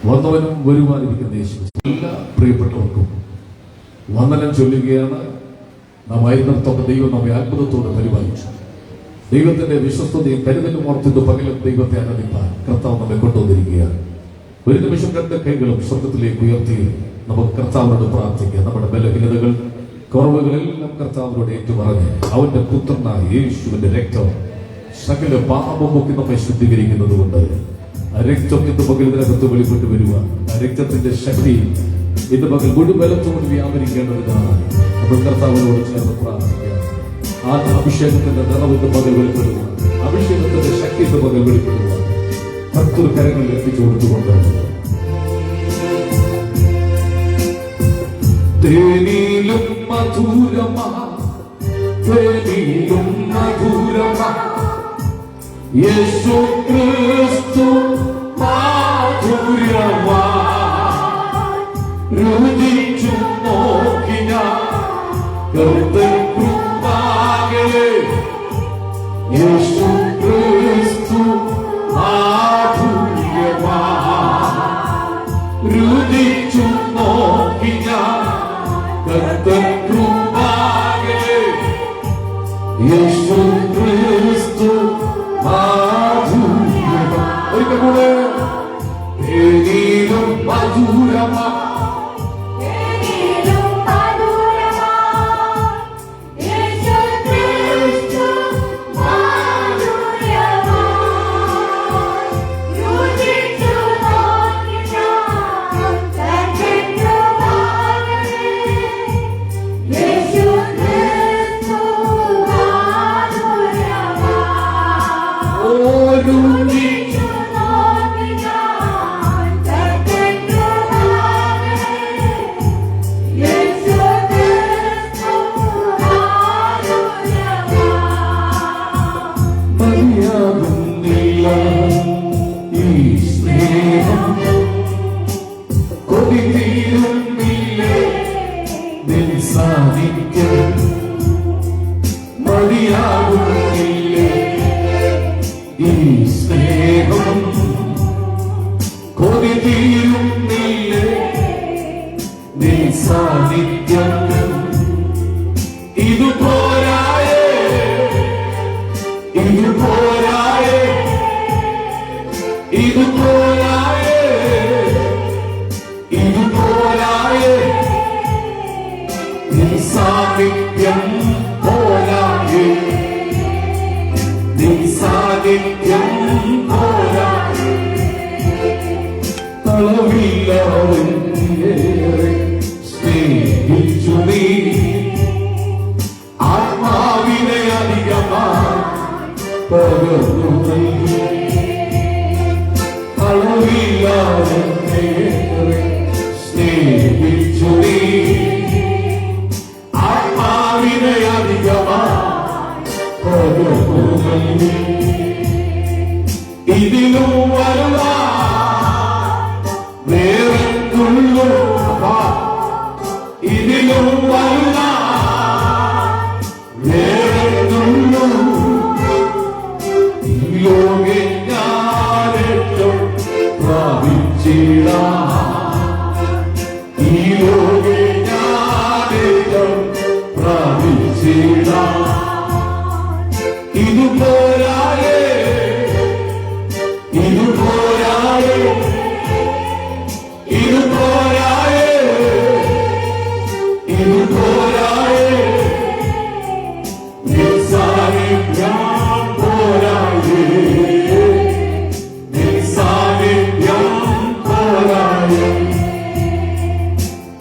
വന്നവനും വരുവാനിരിക്കുന്ന യേശു. എല്ലാ പ്രിയപ്പെട്ടവർക്കും വന്ദനം ചൊല്ലുകയാണ്. നാം ആയിരുന്നിടത്തൊക്കെ ദൈവം നമ്മെ അത്ഭുതത്തോടെ പരിപാലിച്ചു. ദൈവത്തിന്റെ വിശ്വസ്തതയും കരുതലും ഓർത്തിട്ട് പകലും ദൈവത്തെ ആരാധിപ്പാൻ കർത്താവ് നമ്മെ കൊണ്ടുവന്നിരിക്കുകയാണ്. ഒരു നിമിഷം രണ്ട് കൈകളും സ്വർഗത്തിലേക്ക് ഉയർത്തി നമുക്ക് കർത്താവിനോട് പ്രാർത്ഥിക്കുക. നമ്മുടെ ബലഹീനതകൾ, കുറവുകളെല്ലാം കർത്താവിനോട് ഏറ്റുപറഞ്ഞ് അവന്റെ പുത്രനായ യേശുവിന്റെ രക്തം സകല പാപമൊക്കെ നമ്മെ ശുദ്ധീകരിക്കുന്നത് കൊണ്ട് ആ രക്തം ഇന്ന് പകൽ ഇതിനകത്ത് വെളിപ്പെട്ട് വരിക. ആ രക്തത്തിന്റെ ശക്തി ഇന്ന് പകൽ മുഴുവലത്തോട് വ്യാപരിക്കേണ്ടതാണ്. നമ്മൾ കർത്താവിനോട് ചേർന്ന് പ്രാർത്ഥിക്കുക. ആ അഭിഷേകത്തിന്റെ നിറവ് ഇന്ന് പകൽ വെളിപ്പെടുക, അഭിഷേകത്തിന്റെ ശക്തി ഇന്ന് പകൽ വെളിപ്പെടുക. ഭക്തർ കരങ്ങളിൽ എത്തിച്ചു കൊടുത്തുകൊണ്ട് തേനിലും മധുരമാ, തേനിലും മധുരമാ യേശു ക്രിസ്തു മാധുരമാ, രുചിച്ചു നോക്കി ഞാൻ കൃപാകലേ. യേശു ക്രിസ്തു മാധുരമാ, രുചിച്ചു നോക്കി ഞാൻ കൃപാകലേ. യേശു ക്രിസ്തു മാധുരമാ. ഒരിക്കൽ കൂടെ തേനിലും മധുരമാ, ആത്മാവിനെ അധികമായി അളവില്ലാതെ സ്നേഹിച്ചു നീ, ആത്മാവിനെ അധികമായി ഇതിലും വരുവാ വേറെത്തുള്ളൂ, ഇതിലും വരുവാ വേറെത്തുള്ളൂ. ഈ ലോകെ ഞാനേറ്റം പ്രാപിച്ചിടാം, ഈ ലോകെ ഞാനേറ്റം പ്രാപിച്ചിടാം. ഇത് പോരായേ, ഇത് പോരായേ, ഇത് പോരായേ, ഇത് പോരായേ. നിസ്സാരിക്കാൻ പോരായേ, നിസ്സാരിക്കാൻ പോരായേ.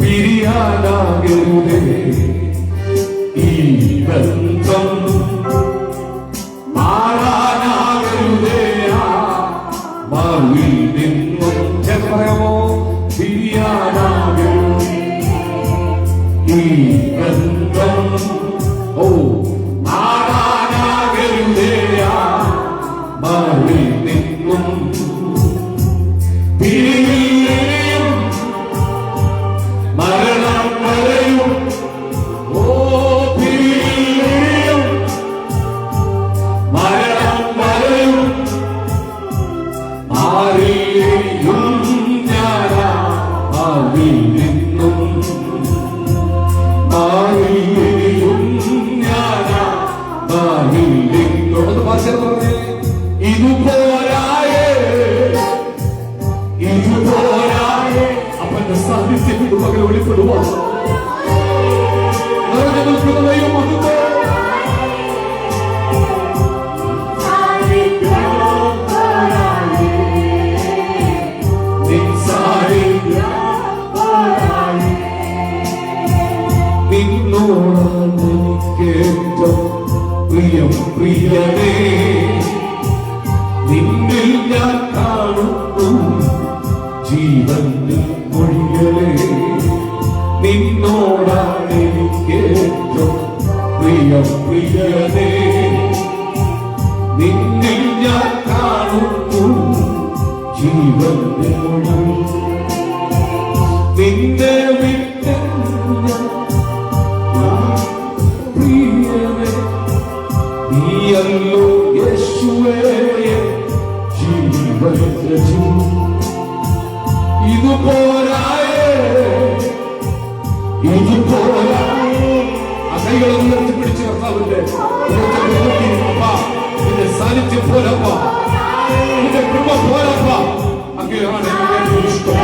പിരിയാനാകരുതേ ഈ ബന്ധം, മാറാനാകരുതേ മാറിൽ നിന്നും. പറയാമോ? പിരിയാനാകരുതേ ഈ മാറിൽ നിന്നും മാറിയും ഞാനാ മാറിൽ നിന്നും ഒന്ന് ഭാഷ പറഞ്ഞേ. ഇതുപോരായേ ഇതുപോരായേ അവന്റെ സാന്നിധ്യം മകളെ വെളിപ്പെടുവാ. നിറഞ്ഞു നിൽക്കുന്ന ദൈവം അതുപോലെ പ്രിയനേ നിന്നിൽ ഞാൻ കാണുന്നു ജീവന്റെ മൊഴികളെ. നിന്നോടാണ് എനിക്കേറ്റവും പ്രിയനേ നിന്നിൽ ഞാൻ കാണുന്നു ജീവന്റെ മൊഴികൾ. നിന്നെ വിട്ട് നീയല്ലോ യേശുവേ ജീവന്റെ ജീവൻ. ഇതുപോരായേ ഇതുപോരായേ. ആ കൈകളെ ഉയർത്തിപ്പിടിച്ച് കർത്താവിന്റെ നിന്റെ സാന്നിധ്യം പോലപ്പ നിന്റെ കൃപ പോലപ്പ അങ്ങനെയാണ് എനിക്ക് ഇഷ്ടം.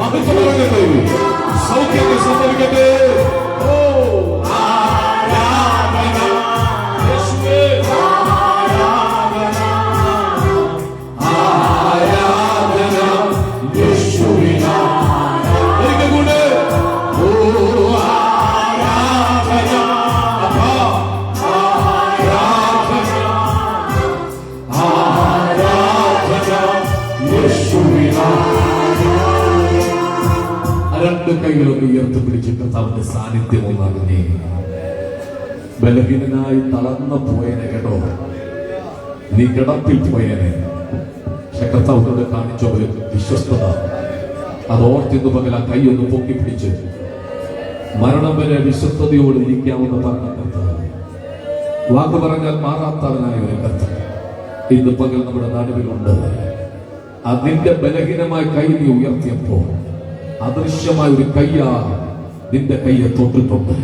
സാന്നിധ്യം സൗഖ്യം സംഭവിക്കട്ടെ. രണ്ട് കൈകളൊക്കെ ഉയർത്തിപ്പിടിച്ച് കർത്താവിന്റെ സാന്നിധ്യം ഒന്നാകുന്നേ. ബലഹീനനായി തളർന്നു പോയനെ കേട്ടോ, നീ കിടപ്പിൽ പോയനെ. പക്ഷെ കർത്താവിനോട് കാണിച്ച ഒരു വിശ്വസ്തത അതോർത്തിന്ന് പകൽ ആ കൈ ഒന്ന് പൊക്കിപ്പിടിച്ച് മരണം വരെ വിശ്വസ്തയോട് ഇരിക്കാമെന്ന് പറഞ്ഞ കർത്താവ് വാക്ക് പറഞ്ഞാൽ മാറാത്തവനായ ഒരു കർത്താവ് ഇന്ന് പകൽ നമ്മുടെ നടുവിലുണ്ട്. അതിന്റെ ബലഹീനമായ കൈ നീ ഉയർത്തിയപ്പോൾ അദൃശ്യമായ ഒരു കയ്യാ നിന്റെ കയ്യെ തൊട്ടിട്ടുണ്ട്.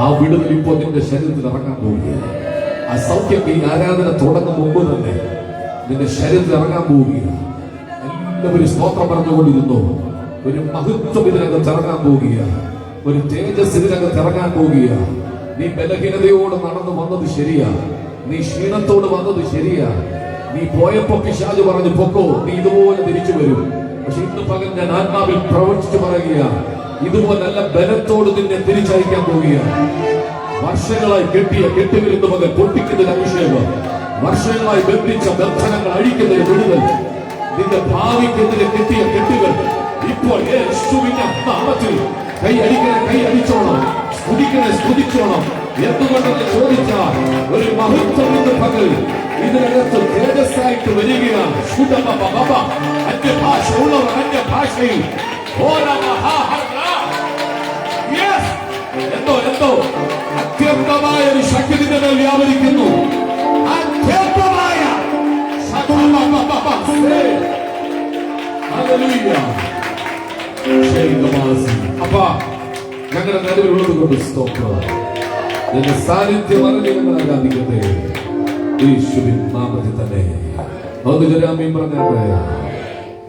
ആ വിടുതൽ ഇപ്പോൾ നിന്റെ ശരീരത്തിൽ ഇറങ്ങാൻ പോവുകയാണ്. ആ സൗഖ്യം ഈ ആരാധന തുടങ്ങും മുമ്പ് തന്നെ നിന്റെ ശരീരത്തിൽ ഇറങ്ങാൻ പോവുകയാണ്. എല്ലാവരും സ്തോത്രം പറഞ്ഞുകൊണ്ടിരുന്നു. ഒരു മഹത്വം ഇതിനകത്ത് ഇറങ്ങാൻ പോവുകയാണ്. ഒരു തേജസ് ഇതിനകത്ത് ഇറങ്ങാൻ പോവുകയാണ്. നീ ബലഹീനതയോട് നടന്നു വന്നത് ശരിയാ, നീ ക്ഷീണത്തോട് വന്നത് ശരിയാ. നീ പോയപ്പോ പിശാച് പറഞ്ഞു പൊക്കോ, നീ ഇതുപോലെ തിരിച്ചു വരും. പക്ഷെ ഇന്ന് പകൽ ഞാൻ ആത്മാവിൽ പ്രവർത്തിച്ചു പറയുകയാണ്, ഇതുപോലെ നല്ല ബലത്തോട് നിന്നെ തിരിച്ചയക്കാൻ പോവുകയാണ്. വർഷങ്ങളായി കെട്ടിയ കെട്ടുകൾ ഇന്ന് പകൽ പൊട്ടിക്കുന്നതിന് അഭിഷേകം, വർഷങ്ങളായി ബന്ധിച്ച ബന്ധനങ്ങൾ അഴിക്കുന്നതിന് വിടുതൽ, നിന്റെ ഭാവിക്കെതിരെ കെട്ടിയ കെട്ടുകൾ ഇപ്പോൾ യേശുവിന്റെ നാമത്തിൽ കൈ അടിക്കണേ, കൈ അടിച്ചോണം, സ്തുതിക്കണേ, സ്തുതിച്ചോണം. എന്തുകൊണ്ടെന്ന് ചോദിച്ചാൽ ഒരു മഹത്വം ഇന്ന് പകൽ ഇതിനകത്ത് തേജസ്സായിട്ട് വരികയാണ്. അന്യഭാഷ ഉള്ളവർ അന്യഭാഷയിൽ എന്തോ അത്യന്തമായ ഒരു ശക്തി നിന്റെ മേൽ വ്യാപരിക്കുന്നു. അത്യന്തമായ അപ്പാ ഞങ്ങളുടെ നിലവിലുള്ളത് കൊണ്ട് സ്തോത്രം. നിന്റെ സാന്നിധ്യം അറിഞ്ഞ് ഞങ്ങൾ ആരാധിക്കട്ടെ യേശുവിൻ നാമത്തിൽ തന്നെ. ജരാമീൻ പറഞ്ഞാട്ടെ.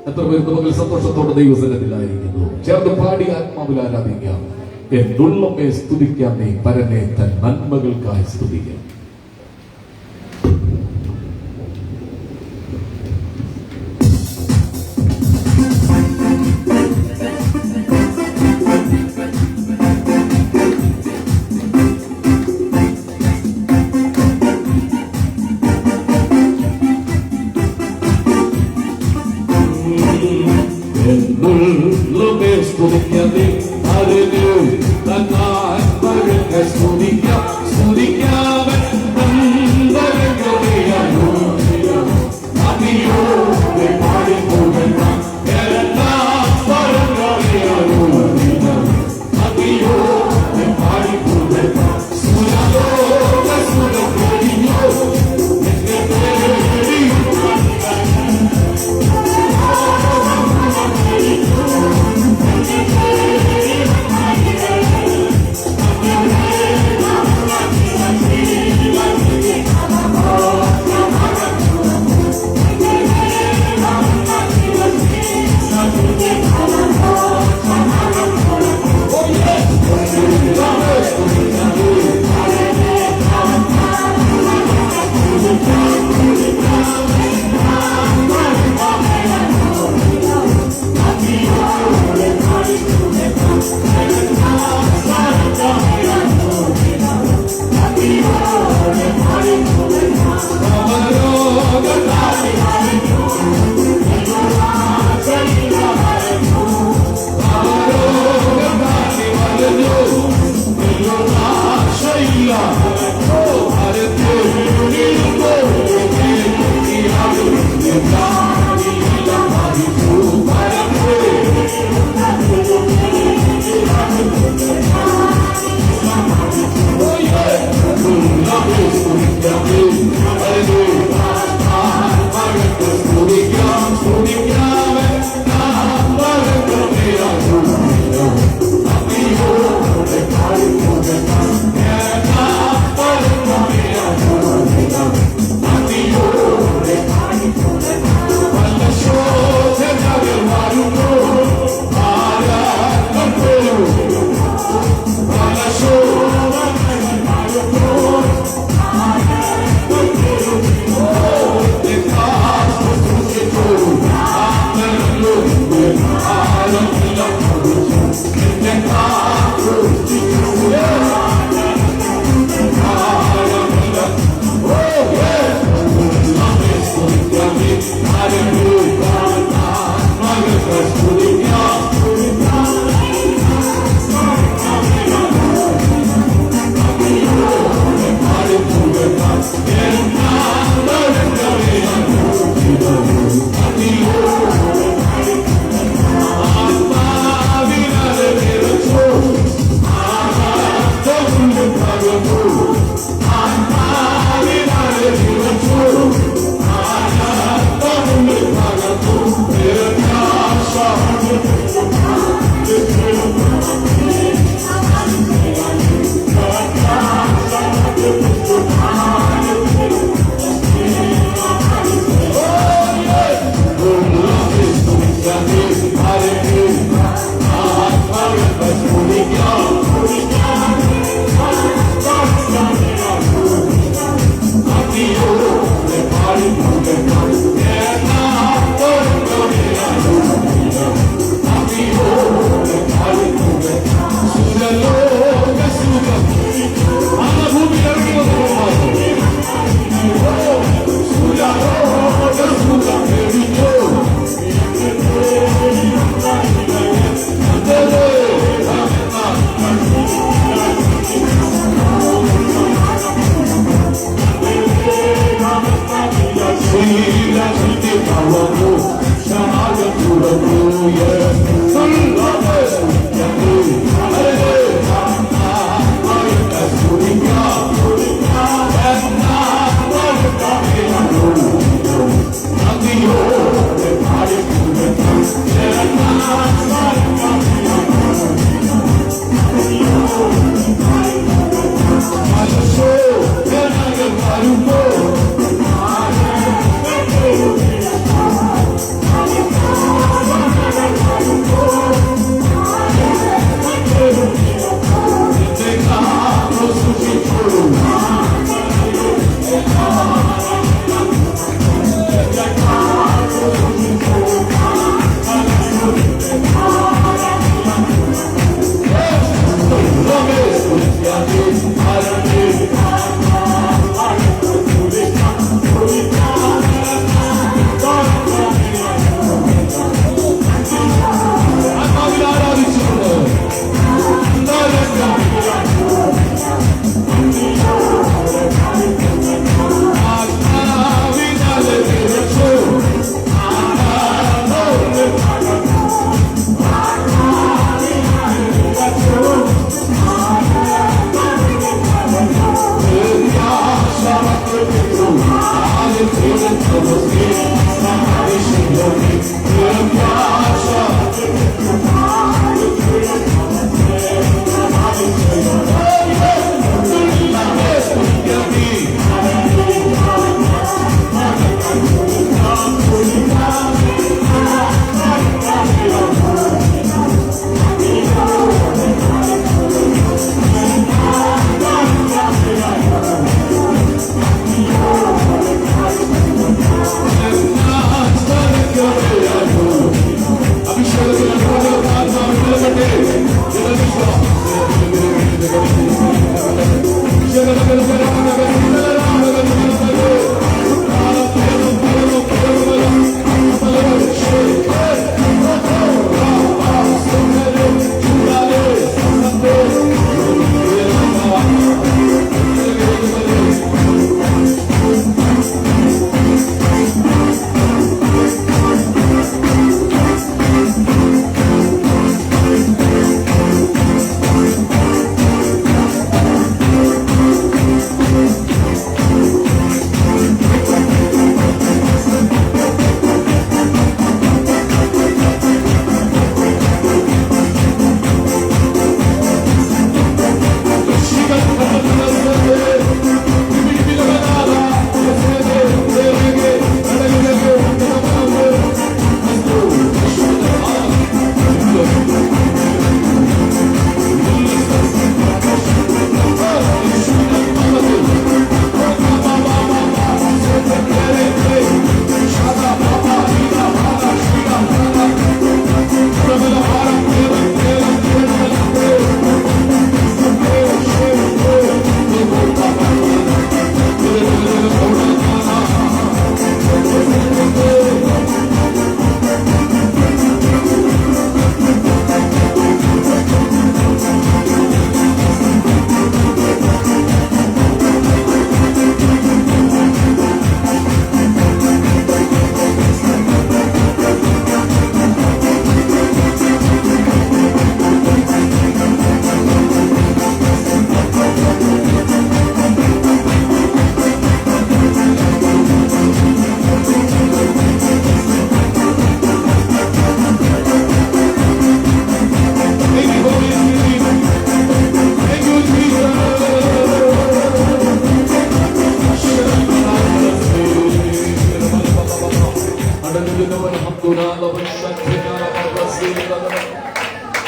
എത്ര പേര് നമുക്ക് സന്തോഷത്തോടെ ദൈവസന്നിധിയിലായിരിക്കുന്നു. ചേർന്ന് പാടി ആത്മാവിൽ ആരാധിക്കാം. എന്നുള്ളമേ സ്തുതിക്കാം, നീ പരനെ തൻ നന്മകൾക്കായി സ്തുതിക്കാം.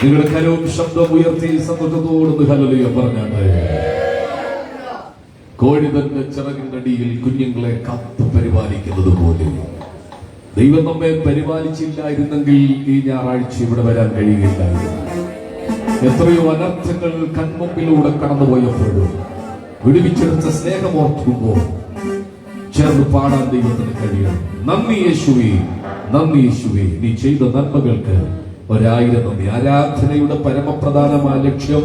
നിങ്ങളുടെ കരവും ശബ്ദം ഉയർത്തി സന്തോഷത്തോട് ഹല്ലേലൂയ പറഞ്ഞാട്ടെ. കോഴി തന്നെ ചിറകിന്റെ അടിയിൽ കുഞ്ഞുങ്ങളെ കാത്തു പരിപാലിക്കുന്നത് പോലെ ദൈവം നമ്മെ പരിപാലിച്ചില്ലായിരുന്നെങ്കിൽ ഈ ഞായറാഴ്ച ഇവിടെ വരാൻ കഴിയുകയില്ലായിരുന്നു. എത്രയോ അനർത്ഥങ്ങൾ കൺമുമ്പിലൂടെ കടന്നുപോയപ്പോഴും വിടുവിച്ചെടുത്ത സ്നേഹമോർക്കുമ്പോൾ ചേർന്ന് പാടാൻ ദൈവത്തിന് കഴിയണം. നന്ദി യേശുവേ, നന്ദി യേശുവേ, നീ ചെയ്ത നന്മകൾക്ക് 1000 നന്ദി. ആരാധനയുടെ പരമപ്രധാനമായ ലക്ഷ്യം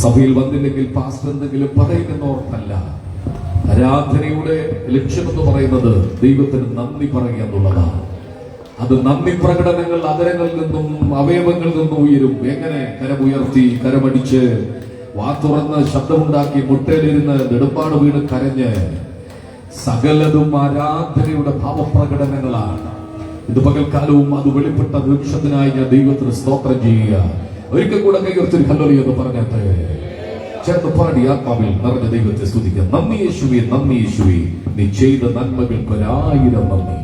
സഭയിൽ വന്നില്ലെങ്കിൽ പാസ്റ്റർ എന്തെങ്കിലും പറയുമെന്നോർത്തല്ല. ആരാധനയുടെ ലക്ഷ്യമെന്ന് പറയുന്നത് ദൈവത്തിന് നന്ദി പറയുക എന്നുള്ളതാണ്. അത് നന്ദി പ്രകടനങ്ങൾ അതരങ്ങളിൽ നിന്നും അവയവങ്ങളിൽ നിന്നും ഉയരും. എങ്ങനെ? കരമുയർത്തി, കരമടിച്ച്, വാതുറന്ന്, ശബ്ദമുണ്ടാക്കി, മുട്ടയിലിരുന്ന്, നെടുമ്പാട് വീണ് കരഞ്ഞ്, സകലതും ആരാധനയുടെ ഭാവപ്രകടനങ്ങളാണ്. ഇത് പകൽക്കാലവും അത് വെളിപ്പെട്ട നിമിഷത്തിനായി ഞാൻ ദൈവത്തിന് സ്തോത്രം ചെയ്യുക. ഒരിക്കൽ കൂടെ കൈയുയർത്തി ഹല്ലേലൂയ എന്ന് പറഞ്ഞാട്ടെ. ചേർന്ന് പാടി ആത്മാവിൽ നിറഞ്ഞ ദൈവത്തെ സ്തുതിക്കുക. നന്ദി യേശുവേ, നന്ദി യേശുവേ, നീ ചെയ്ത നന്മകൾക്ക് 1000 നന്ദി.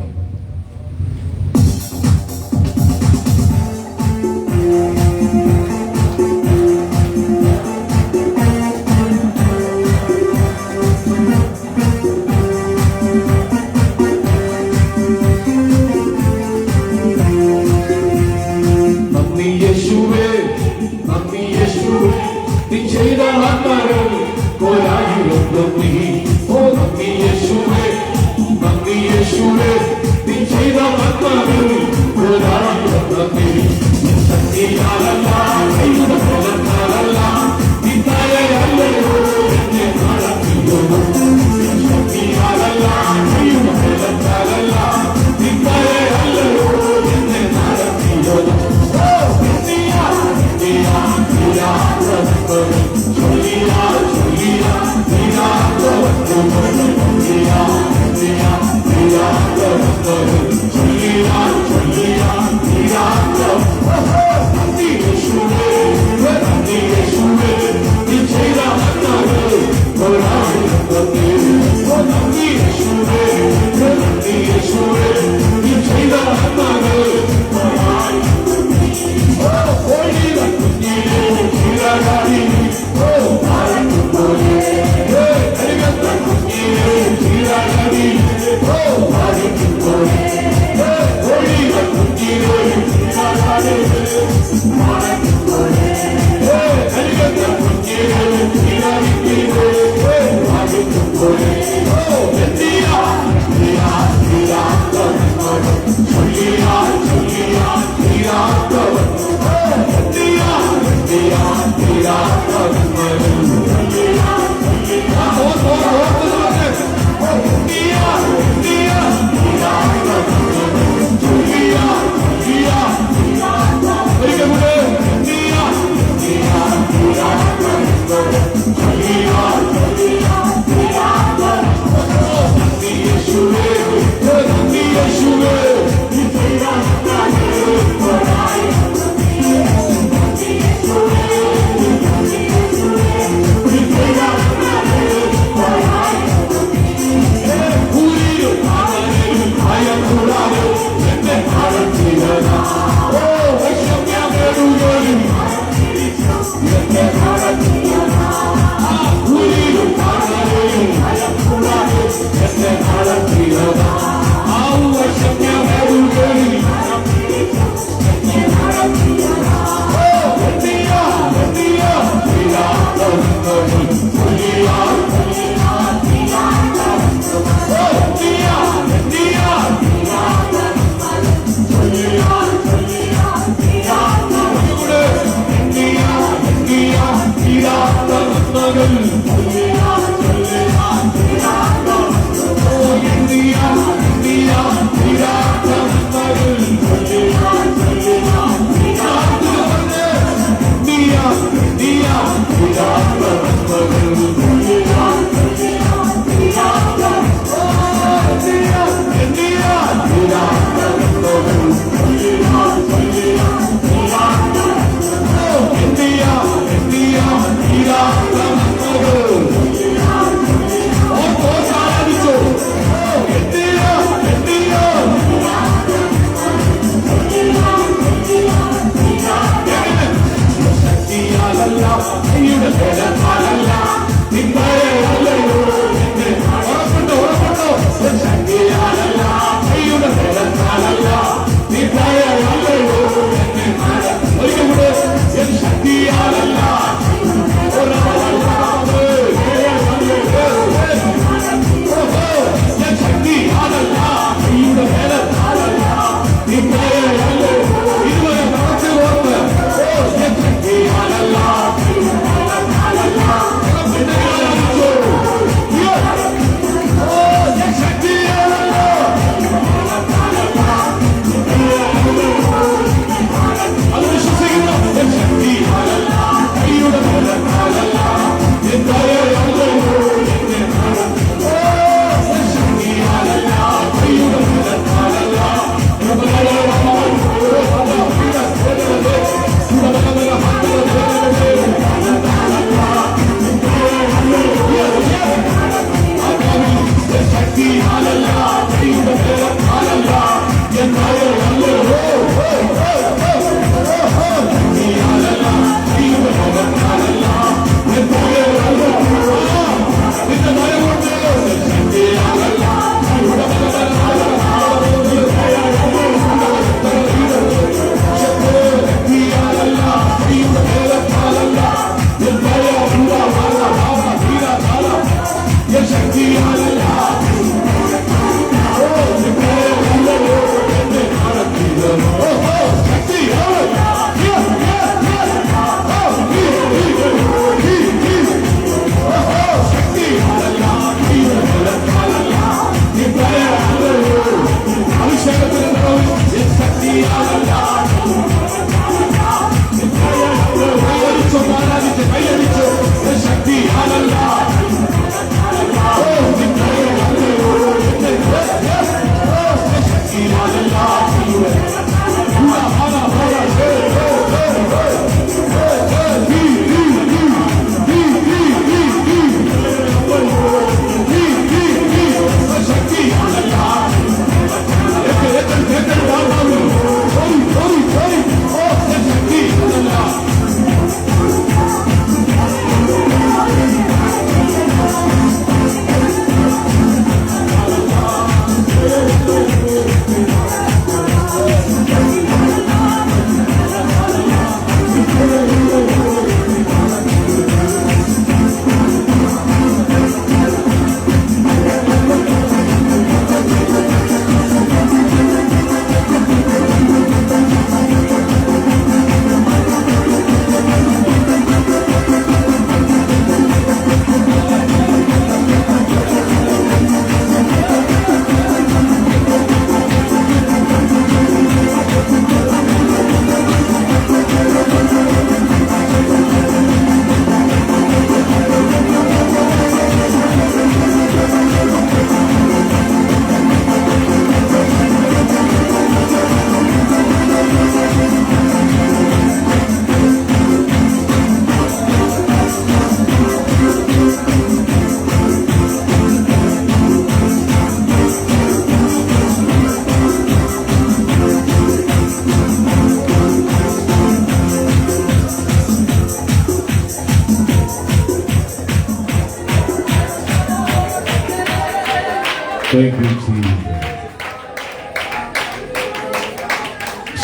Thank you, Jesus.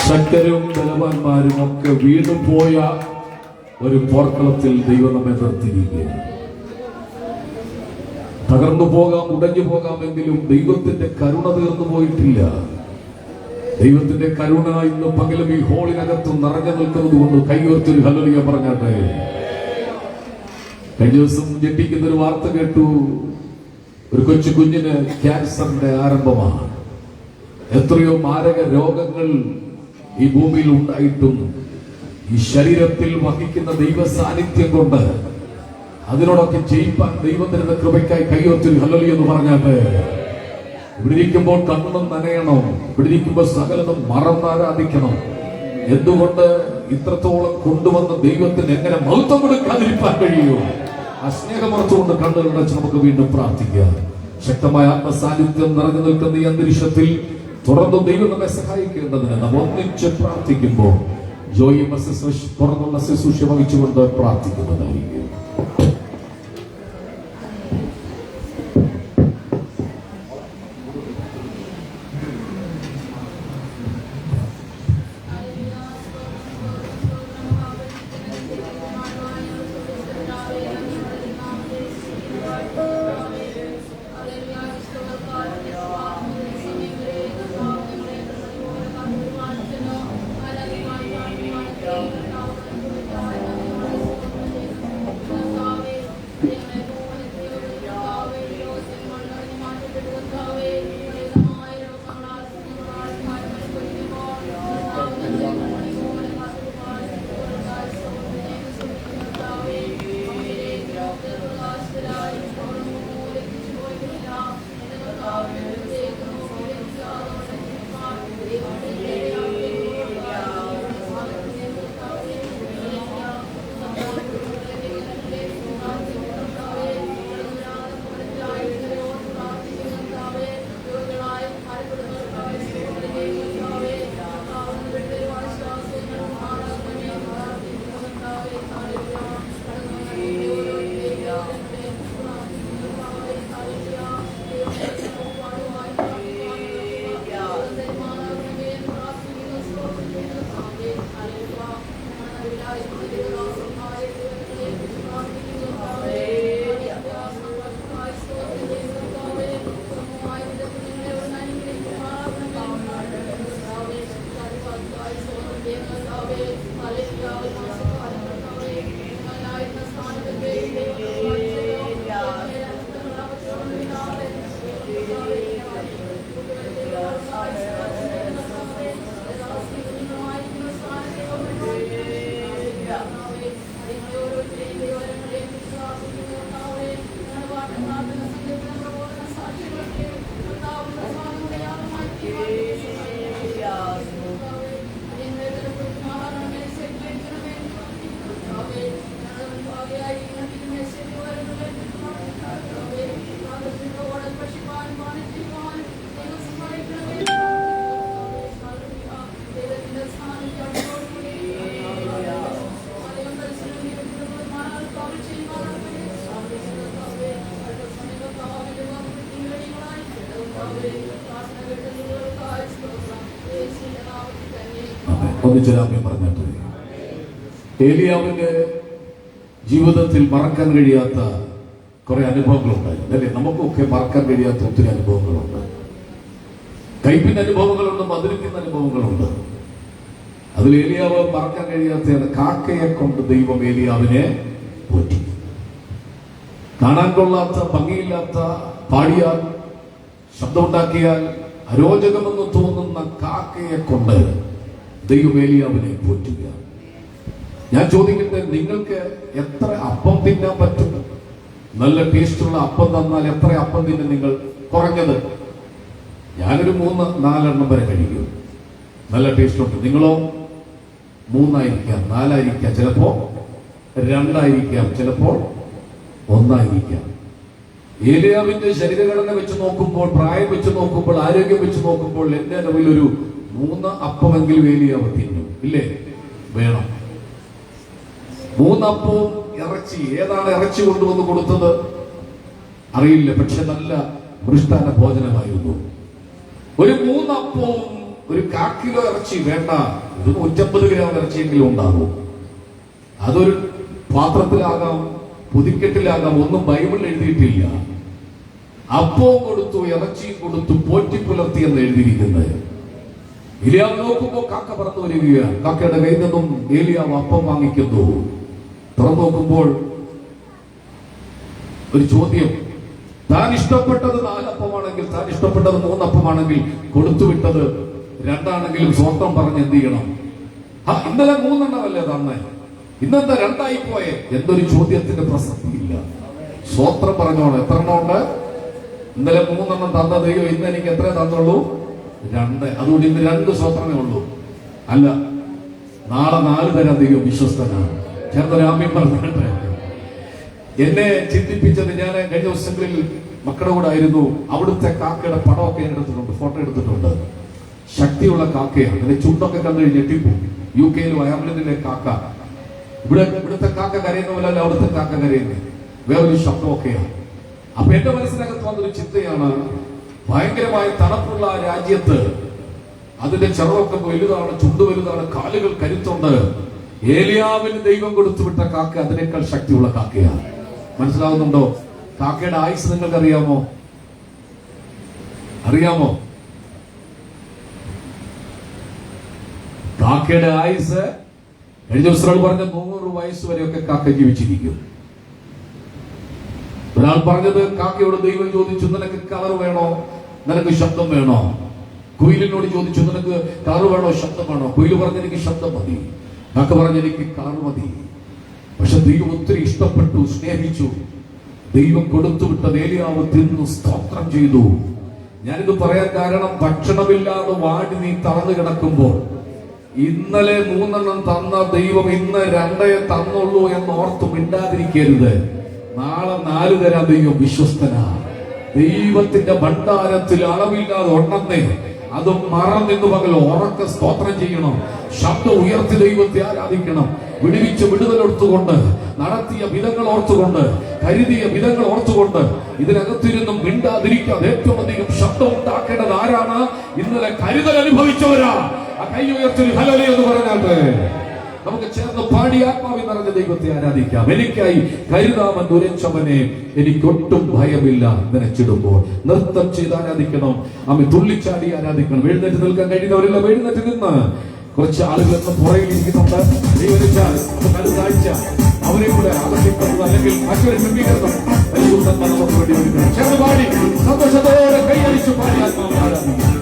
ശക്തരും ബലവാന്മാരും ഒക്കെ വീണുപോയ ഒരു പോർക്കളത്തിൽ ദൈവം നമ്മെ നിർത്തിയിരിക്കുകയാണ്. തകർന്നു പോകാം, ഉടഞ്ഞു പോകാമെങ്കിലും ദൈവത്തിന്റെ കരുണ തീർന്നു പോയിട്ടില്ല. ദൈവത്തിന്റെ കരുണ ഇന്ന് പകലും ഈ ഹോളിനകത്ത് നിറഞ്ഞു നിൽക്കുന്നത് കൊണ്ട് കൈയോർത്തൊരു ഹല്ലേലൂയ പറഞ്ഞാട്ടെ. കഴിഞ്ഞ ദിവസം ഞെട്ടിക്കുന്ന ഒരു വാർത്ത കേട്ടു. ഒരു കൊച്ചു കുഞ്ഞിന് ക്യാൻസറിന്റെ ആരംഭമാണ്. എത്രയോ മാരക രോഗങ്ങൾ ഈ ഭൂമിയിൽ ഉണ്ടായിട്ടും ഈ ശരീരത്തിൽ വഹിക്കുന്ന ദൈവ സാന്നിധ്യം കൊണ്ട് അതിനോടൊക്കെ ജയിപ്പാൻ ദൈവത്തിന്റെ കൃപയ്ക്കായി കൈയോർത്തൊരു ഹല്ലേലൂയ എന്ന് പറഞ്ഞാട്ടെ. ഇവിടെ ഇരിക്കുമ്പോൾ കണ്ണും നനയണം. ഇവിടെ ഇരിക്കുമ്പോൾ സകലതും മറന്നാരാധിക്കണം. എന്തുകൊണ്ട് ഇത്രത്തോളം കൊണ്ടുവന്ന ദൈവത്തിന് എങ്ങനെ മഹത്വം കൊടുക്കാതിരിക്കാൻ കഴിയുമോ? ആ സ്നേഹമർത്തുകൊണ്ട് കണ്ണുകൾ അടച്ച് നമുക്ക് വീണ്ടും പ്രാർത്ഥിക്കാം. ശക്തമായ ആത്മസാന്നിധ്യം നിറഞ്ഞു നിൽക്കുന്ന ഈ അന്തരീക്ഷത്തിൽ തുടർന്ന് ദൈവം നമ്മെ സഹായിക്കേണ്ടതിന് നാം ഒന്നിച്ച് പ്രാർത്ഥിക്കുമ്പോൾ ജോയി തുറന്നുള്ള ശുശ്രൂഷ വഹിച്ചുകൊണ്ട് പ്രാർത്ഥിക്കുന്നതായിരിക്കും. ഒന്നിച്ചൊരാമയം പറഞ്ഞിട്ട് ഏലിയാവിന്റെ ജീവിതത്തിൽ മറക്കാൻ കഴിയാത്ത കുറെ അനുഭവങ്ങളുണ്ടായിരുന്നു അല്ലേ? നമുക്കൊക്കെ മറക്കാൻ കഴിയാത്ത ഒത്തിരി അനുഭവങ്ങളുണ്ട്. കൈപ്പിന്റെ അനുഭവങ്ങളുണ്ട്, മധുരിക്കുന്ന അനുഭവങ്ങളുണ്ട്. അതിൽ ഏലിയാവ് മറക്കാൻ കഴിയാത്ത കാക്കയെ കൊണ്ട് ദൈവം ഏലിയാവിനെ പോറ്റി. കാണാൻ കൊള്ളാത്ത, ഭംഗിയില്ലാത്ത, പാടിയാൽ ശബ്ദമുണ്ടാക്കിയാൽ അരോചകമെന്ന് തോന്നുന്ന കാക്കയെ കൊണ്ട് ദൈവം ഏലിയാവിനെ പോറ്റുക. ഞാൻ ചോദിക്കട്ടെ, നിങ്ങൾക്ക് എത്ര അപ്പം തിന്നാൻ പറ്റും? നല്ല ടേസ്റ്റുള്ള അപ്പം തന്നാൽ എത്ര അപ്പം തിന്നും നിങ്ങൾ? കുറഞ്ഞത് ഞാനൊരു 3-4 വരെ കഴിക്കും. നല്ല ടേസ്റ്റ് ഉണ്ട്. നിങ്ങളോ? 3 4 ചിലപ്പോ 2 ചിലപ്പോൾ 1. ഏലിയാവിന്റെ ശരീരഘടന വെച്ച് നോക്കുമ്പോൾ, പ്രായം വെച്ച് നോക്കുമ്പോൾ, ആരോഗ്യം വെച്ച് നോക്കുമ്പോൾ എന്റെ അറിവിൽ ഒരു 3 അപ്പമെങ്കിലും ഏലിയാവ് തിന്നും. ഇല്ലേ? വേണം. 3 അപ്പവും ഇറച്ചി. ഏതാണ് ഇറച്ചി കൊണ്ടുവന്ന് കൊടുത്തത് അറിയില്ല, പക്ഷെ നല്ല മൃഷ്ടാന്ന ഭോജനമായിരുന്നു. ഒരു 3 അപ്പവും ഒരു 1/4 കിലോ ഇറച്ചി വേണ്ട, ഇത് 150 ഗ്രാം ഇറച്ചിയെങ്കിലും ഉണ്ടാകും. അതൊരു പാത്രത്തിലാകാം, പുതിക്കെട്ടിലാകാം, ഒന്നും ബൈബിളിൽ എഴുതിയിട്ടില്ല. അപ്പവും കൊടുത്തു, ഇറച്ചിയും കൊടുത്തു, പോറ്റി പുലർത്തി എന്ന് എഴുതിയിരിക്കുന്നത്. ഏലിയാവ് നോക്കുമ്പോ കാക്ക പറന്നു വരികയാണ്. കാക്കയുടെ കയ്യിൽ നിന്നും ഏലിയാവ് അപ്പം വാങ്ങിക്കുന്നു. തുറന്നു നോക്കുമ്പോൾ ഒരു ചോദ്യം. താൻ ഇഷ്ടപ്പെട്ടത് 4 അപ്പമാണെങ്കിൽ, താൻ ഇഷ്ടപ്പെട്ടത് 3 അപ്പമാണെങ്കിൽ, കൊടുത്തുവിട്ടത് 2 ആണെങ്കിലും സ്വന്തം പറഞ്ഞ് എന്ത് ചെയ്യണം? ഇന്നലെ 3 എണ്ണമല്ലേ തന്നെ, ഇന്നെന്താ 2 ആയി പോയെ എന്തൊരു ചോദ്യത്തിന്റെ പ്രസക്തിയില്ല. സ്വോത്രം പറഞ്ഞോണം. എത്ര എണ്ണം ഉണ്ട്? ഇന്നലെ 3 എണ്ണം തന്ന ദൈവം ഇന്ന് എനിക്ക് എത്ര തന്നുള്ളൂ? 2. അതുകൊണ്ട് ഇന്ന് 2 സ്വോത്രമേ ഉള്ളൂ. അല്ല, നാളെ 4 തരാൻ ദൈവം വിശ്വസ്തനാണ്. ചേർന്നൊരാമ്യം പറഞ്ഞിട്ട് എന്നെ ചിന്തിപ്പിച്ചത്, ഞാൻ കഴിഞ്ഞ ദിവസങ്ങളിൽ മക്കളുടെ കൂടെ ആയിരുന്നു. അവിടുത്തെ കാക്കയുടെ പടമൊക്കെ എടുത്തിട്ടുണ്ട്, ഫോട്ടോ എടുത്തിട്ടുണ്ട്. ശക്തിയുള്ള കാക്കയാണ്. അതിന്റെ ചുണ്ടൊക്കെ കണ്ടു ഞെട്ടിപ്പോകും. UK അയർലൻഡിലെ കാക്ക. ഇവിടുത്തെ കാക്ക കരയുന്ന പോലെ അല്ല അവിടുത്തെ കാക്ക കരയുന്നത്, വേറൊരു ശബ്ദമൊക്കെയാണ്. അപ്പൊ എന്റെ മനസ്സിനകത്ത് വന്നൊരു ചിന്തയാണ്, ഭയങ്കരമായ തണുപ്പുള്ള ആ രാജ്യത്ത് അതിന്റെ ചെറുതൊക്കെ വലുതാണ്, ചുണ്ട് വലുതാണ്, കാലുകൾ കരുത്തുണ്ട്. ഏലിയാവിന് ദൈവം കൊടുത്തുവിട്ട കാക്ക അതിനേക്കാൾ ശക്തിയുള്ള കാക്കയാണ്. മനസ്സിലാവുന്നുണ്ടോ? കാക്കയുടെ ആയുസ് നിങ്ങൾക്ക് അറിയാമോ? കാക്കയുടെ ആയുസ് കഴിഞ്ഞ ദിവസം പറഞ്ഞ 100 വയസ്സ് വരെയൊക്കെ കാക്ക ജീവിച്ചിരിക്കും. ഒരാൾ പറഞ്ഞത്, കാക്കയോട് ദൈവം ചോദിച്ചു, നിനക്ക് കളർ വേണോ, നിനക്ക് ശബ്ദം വേണോ? കുയിലിനോട് ചോദിച്ചു, നിനക്ക് കളർ വേണോ, ശബ്ദം വേണോ? കുയില് പറഞ്ഞ എനിക്ക് ശബ്ദം മതി. കാക്ക പറഞ്ഞ എനിക്ക് കളർ മതി. പക്ഷെ ദൈവം ഒത്തിരി ഇഷ്ടപ്പെട്ടു, സ്നേഹിച്ചു. ദൈവം കൊടുത്തുവിട്ട ഏലിയാവ് തിന്നു സ്തോത്രം ചെയ്തു. ഞാനിത് പറയാൻ കാരണം, ഭക്ഷണമില്ലാതെ വാടി നീ തളർന്നു കിടക്കുമ്പോൾ ഇന്നലെ 3 എണ്ണം തന്ന ദൈവം ഇന്ന് 2 തന്നുള്ളൂ എന്ന് ഓർത്ത് മിണ്ടാതിരിക്കരുത്. നാളെ 4 തരാൻ ദൈവം വിശ്വസ്തനാ. ദൈവത്തിന്റെ ഭണ്ഡാരത്തിൽ അളവില്ലാതെ ഉണ്ടെന്നേ. അത് മറന്നിന്ന് പകൽ ഉറക്ക സ്തോത്രം ചെയ്യണം. ശബ്ദം ഉയർത്തി ദൈവത്തെ ആരാധിക്കണം. വിടുവിച്ച് വിടുതലെടുത്തുകൊണ്ട്, നടത്തിയ വിധങ്ങൾ ഓർത്തുകൊണ്ട്, കരുതിയ വിധങ്ങൾ ഓർത്തുകൊണ്ട്, ഇതിനകത്തിരുന്നും മിണ്ടാതിരിക്കാതെ ഏറ്റവും അധികം ശബ്ദം ഉണ്ടാക്കേണ്ടത് ആരാണ്? ഇന്നലെ കരുതൽ അനുഭവിച്ചവരാ. ആ കൈ ഉയർത്തി ഹല്ലേലൂയ എന്ന് പറഞ്ഞാട്ടെ. നമുക്ക് ചേർന്ന് പാടി ആത്മാവിൽ നിറഞ്ഞ ദൈവത്തെ ആരാധിക്കാം. എനിക്കായി കരുതാമെന്ന് ഉരച്ചവനെ എനിക്കൊട്ടും ഭയമില്ല നനച്ചിടുമ്പോൾ. നൃത്തം ചെയ്ത് ആരാധിക്കണം. അമ്മ തുള്ളിച്ചാടി ആരാധിക്കണം. എഴുന്നേറ്റ് നിൽക്കാൻ കഴിയുന്നവരെല്ലാം എഴുന്നേറ്റ് നിന്ന്. കുറച്ച് ആളുകളൊക്കെ പുറകിൽ ഇരിക്കുന്നുണ്ട്. ദൈവനിച്ചാൽ കാഴ്ച അവരെ കൂടെ ആകർഷിക്കുന്നത്, അല്ലെങ്കിൽ മറ്റൊരു ക്രമീകരണം നമുക്ക് വേണ്ടി ഒരുക്കണം. ചേർന്ന് പാടി സന്തോഷത്തോടെ കൈയടിച്ചു പാടി ആത്മാവിനെ ആരാധിക്കാം.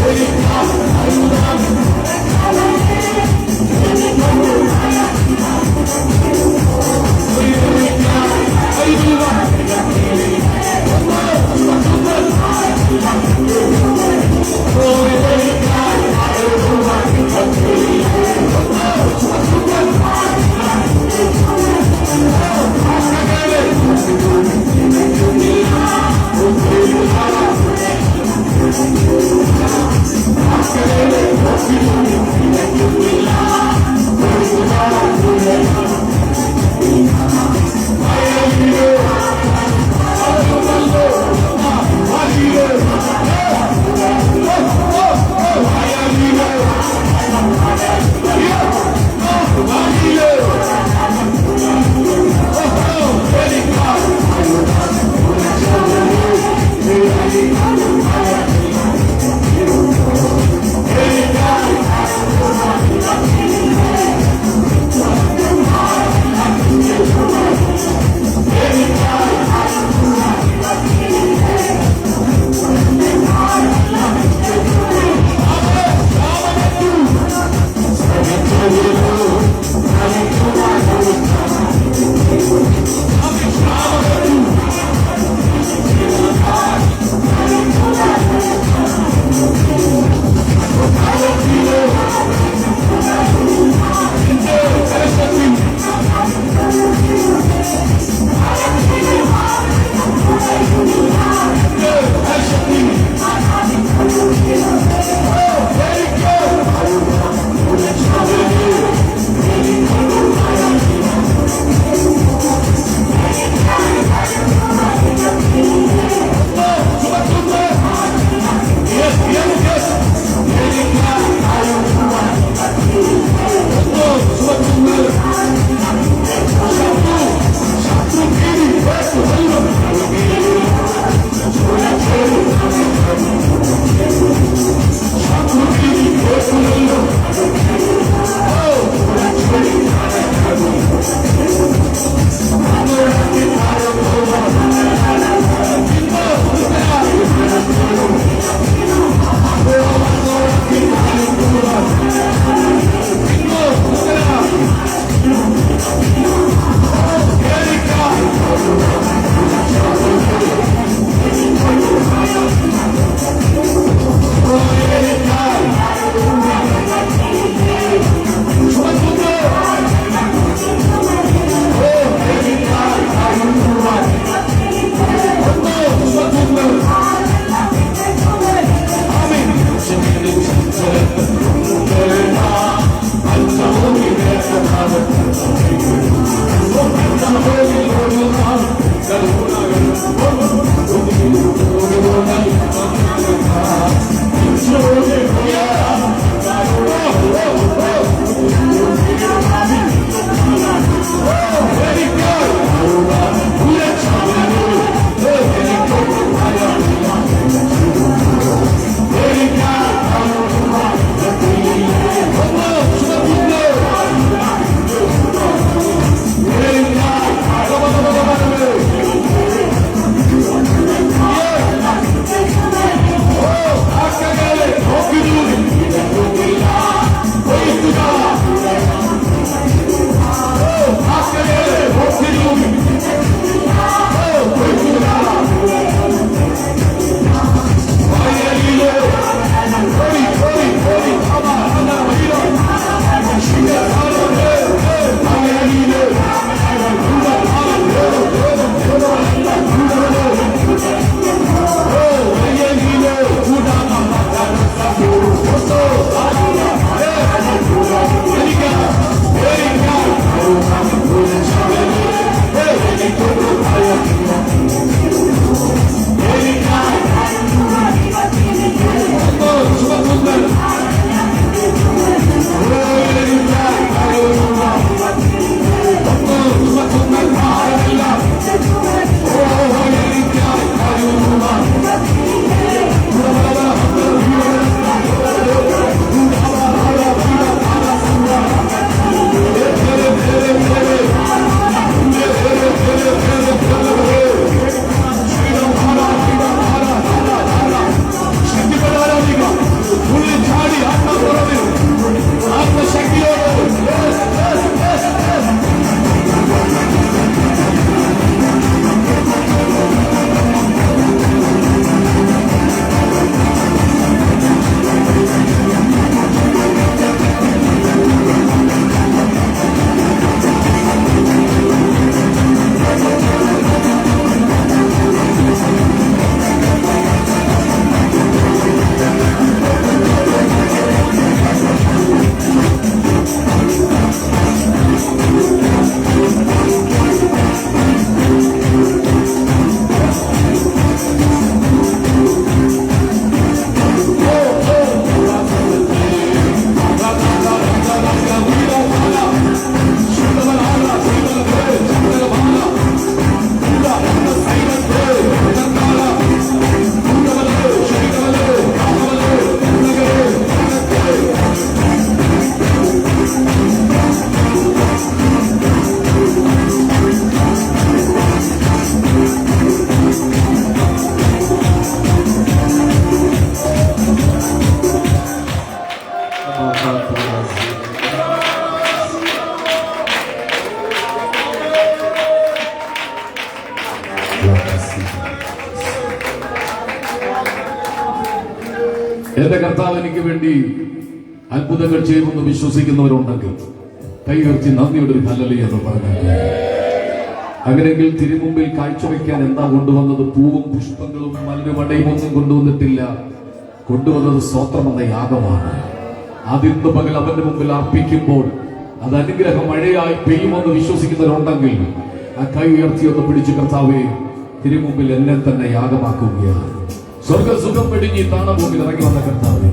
Hey! എന്റെ കർത്താവ് എനിക്ക് വേണ്ടി അത്ഭുതങ്ങൾ ചെയ്യുമെന്ന് വിശ്വസിക്കുന്നവരുണ്ടെങ്കിൽ കൈ ഉയർത്തി നന്ദിയുടെ ഒരു ഹല്ലേലൂയ എന്ന് പറഞ്ഞാൽ, അങ്ങനെയെങ്കിൽ തിരുമുമ്പിൽ കാഴ്ചവെക്കാൻ എന്താ കൊണ്ടുവന്നത്? പൂവും പുഷ്പങ്ങളും മലരുമടയും ഒന്നും കൊണ്ടുവന്നിട്ടില്ല. കൊണ്ടുവന്നത് സ്തോത്രം എന്ന യാഗമാണ്. അതിന്ന് പകൽ അവന്റെ മുമ്പിൽ അർപ്പിക്കുമ്പോൾ അത് അനുഗ്രഹം മഴയായി പെയ്യുമെന്ന് വിശ്വസിക്കുന്നവരുണ്ടെങ്കിൽ ആ കൈ ഉയർത്തി ഒന്ന് പിടിച്ച് കർത്താവേ, തിരുമുമ്പിൽ എന്നെ തന്നെ യാഗമാക്കുകയാണ്. സ്വർഗസുഖം വെടിഞ്ഞ് താണഭൂമിയിൽ ഇറങ്ങി വന്ന കർത്താവേ,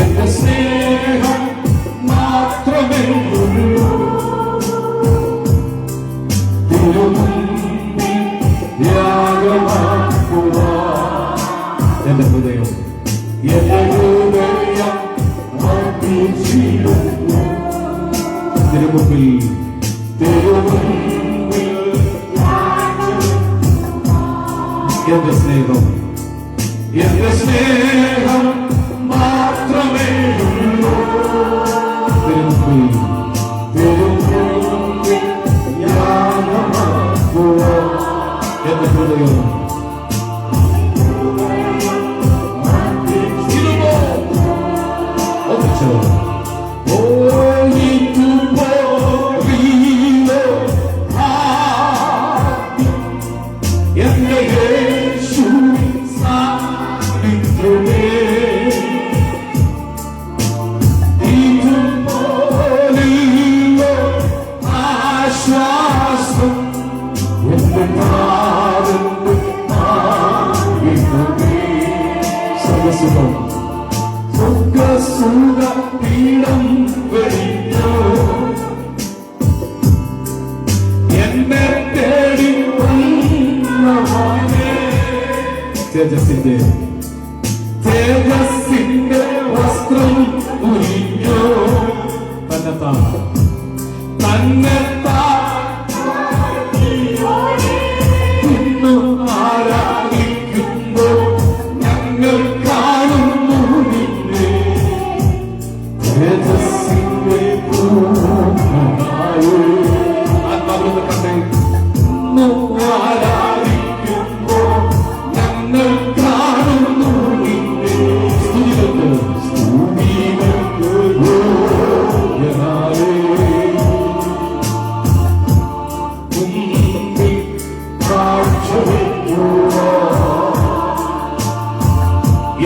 എന്റെ സ്നേഹം മാത്രമേ എന്റെ ഹൃദയം തിരുമുമ്പിൽ എന്റെ സ്നേഹം മാത്രമേ ഉള്ളൂ. എന്റെ ഹൃദയം പീഠം വെടിഞ്ഞോ എന്നെ തേടി തേജസ്സിന്റെ വസ്ത്രം ഉരിഞ്ഞോ ഇന്നു ആരാധിക്കുമ്പോ ഞങ്ങൾ കാണുന്നു നിന്നെ തേജസ്സിന്റെ ആത്മാവിനെ കണ്ടേ. ഇന്നു ആരാധിക്കുമ്പോ ഞങ്ങൾ കാണുന്നു നിന്നെ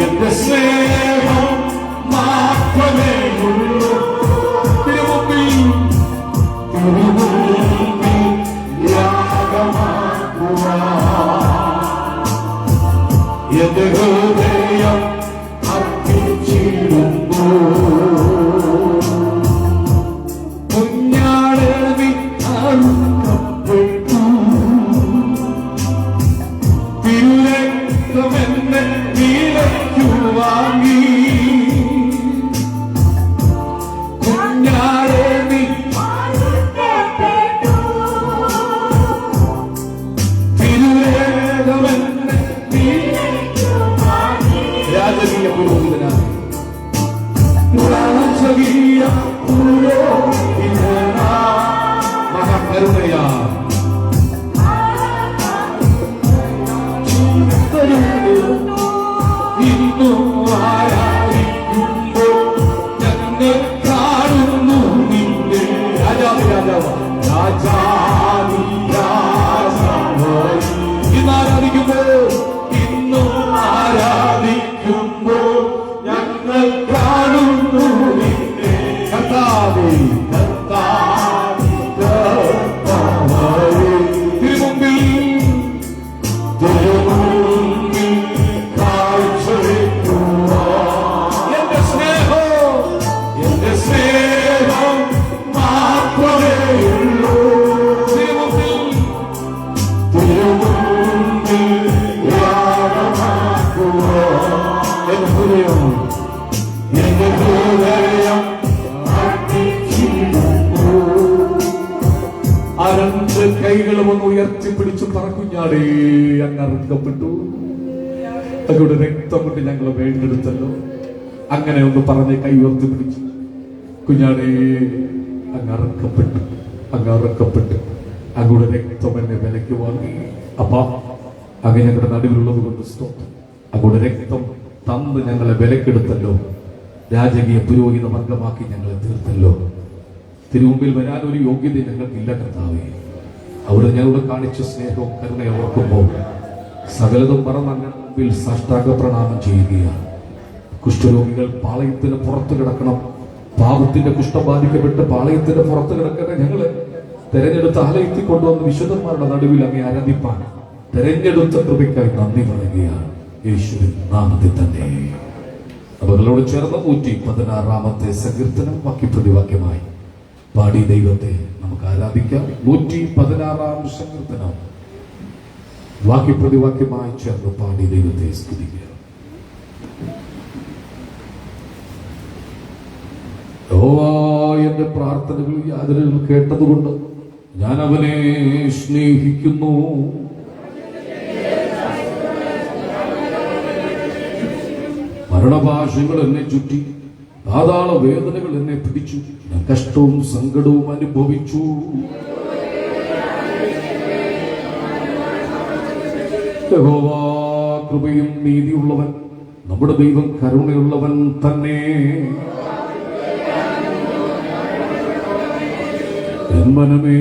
എന്റെ സ്നേഹം മാത്രമേ ഉള്ളൂ. തിരുമുമ്പിൽ യാഗമാക്കുക എന്റെ ഹൃദയം അർപ്പിച്ചിടുന്നു. കുഞ്ഞാടെ നീ അറുക്കപ്പെട്ടു, തിരുരക്തമെന്നെ വിലയ്ക്കു വാങ്ങി. കുഞ്ഞാടെ നീ തിരുരക്തമെന്നെ വിലയ്ക്കു വാങ്ങി. രാജകീയ പുരോഹിതനായി രാജകീയ പുരോഹിതനാ മഹാകരുണയാ ഇന്നു ആരാധിക്കുമ്പോ ഞങ്ങൾ കാണുന്നു നിന്നെ. രാജാവ് രാജാവ് ഇന്ന് ആരാധിക്കുമ്പോ ഞങ്ങൾ കാണുന്നു നിന്നെ. കർത്താവേ കൈകളും ഒന്ന് ഉയർത്തിപ്പിടിച്ചു പറക്കുഞ്ഞാടേ അങ്ങ് അറുക്കപ്പെട്ടു. അങ്ങയുടെ രക്തം കൊണ്ട് ഞങ്ങൾ വീണ്ടെടുത്തല്ലോ. അങ്ങനെ ഒന്ന് പറഞ്ഞ് കൈ ഉയർത്തി പിടിച്ചു. കുഞ്ഞാടേ, അങ്ങറക്കപ്പെട്ടു, അങ്ങയുടെ രക്തം എന്നെ വിലയ്ക്ക് വാങ്ങി. അപ്പാ, അങ്ങ് ഞങ്ങളുടെ നടുവിലുള്ളത് കൊണ്ട് സ്തോത്രം. അങ്ങയുടെ രക്തം തന്ന് ഞങ്ങളെ വിലക്കെടുത്തല്ലോ. രാജകീയ പുരോഹിത വർഗമാക്കി ഞങ്ങളെ തീർത്തല്ലോ. തിരുമുമ്പിൽ വരാൻ ഒരു യോഗ്യത ഞങ്ങൾക്കില്ല കർത്താവേ. അവിടെ ഞങ്ങളോട് കാണിച്ച സ്നേഹവും കരുണയും ഓർക്കുമ്പോൾ സകലതും മറന്ന് അങ്ങയുടെ മുമ്പിൽ സാഷ്ടാംഗ പ്രണാമം ചെയ്യുകയാണ്. കുഷ്ഠരോഗികൾ പാളയത്തിന് പുറത്ത് കിടക്കണം. പാപത്തിന്റെ കുഷ്ഠം ബാധിക്കപ്പെട്ട് പാളയത്തിന്റെ പുറത്ത് കിടക്കട്ടെ. ഞങ്ങളെ തെരഞ്ഞെടുത്ത് ആലയത്തിൽ കൊണ്ടുവന്ന് വിശുദ്ധന്മാരുടെ നടുവിൽ അങ്ങേ ആരാധിപ്പാൻ തെരഞ്ഞെടുത്ത കൃപയ്ക്കായി നന്ദി പറയുകയാണ് യേശുവിൻ നാമത്തിൽ തന്നെ. അവകളോട് ചേർന്ന് 116 സങ്കീർത്തനം വാക്യപ്രതിവാക്യമായി പാടി ദൈവത്തെ നമുക്ക് ആരാധിക്കാം. 116 സങ്കീർത്തനം വാക്യപ്രതിവാക്യമായി ചേർന്ന് പാടി ദൈവത്തെ സ്തുതിക്കുക. എന്റെ പ്രാർത്ഥനകൾ യാതനകൾ കേട്ടതുകൊണ്ട് ഞാൻ അവനെ സ്നേഹിക്കുന്നു. മരണഭാഷകൾ എന്നെ ചുറ്റി, പാതാള വേദനകൾ എന്നെ പിടിച്ചു. ഞാൻ കഷ്ടവും സങ്കടവും അനുഭവിച്ചു. യഹോവ കൃപയും നീതിയുള്ളവൻ, നമ്മുടെ ദൈവം കരുണയുള്ളവൻ തന്നെ. മനമേ,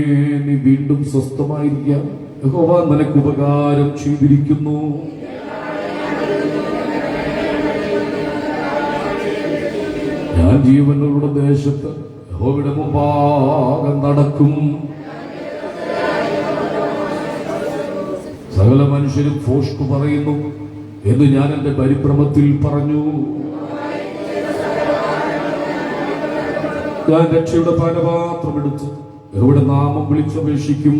നീ വീണ്ടും സ്വസ്ഥമായിരിക്കാം. യഹോവ നിനക്ക് ഉപകാരം ചെയ്തിരിക്കുന്നു. ഞാൻ ജീവനുകളുടെ ദേശത്ത് യഹോവയുടെ മുമ്പാകെ നടക്കും. സകല മനുഷ്യരും ഫോഷ്കു പറയുന്നു എന്ന് ഞാൻ എന്റെ പരിഭ്രമത്തിൽ പറഞ്ഞു. ഞാൻ രക്ഷയുടെ പാനപാത്രം എടുത്ത് യഹോവയുടെ നാമം വിളിച്ചപേക്ഷിക്കും.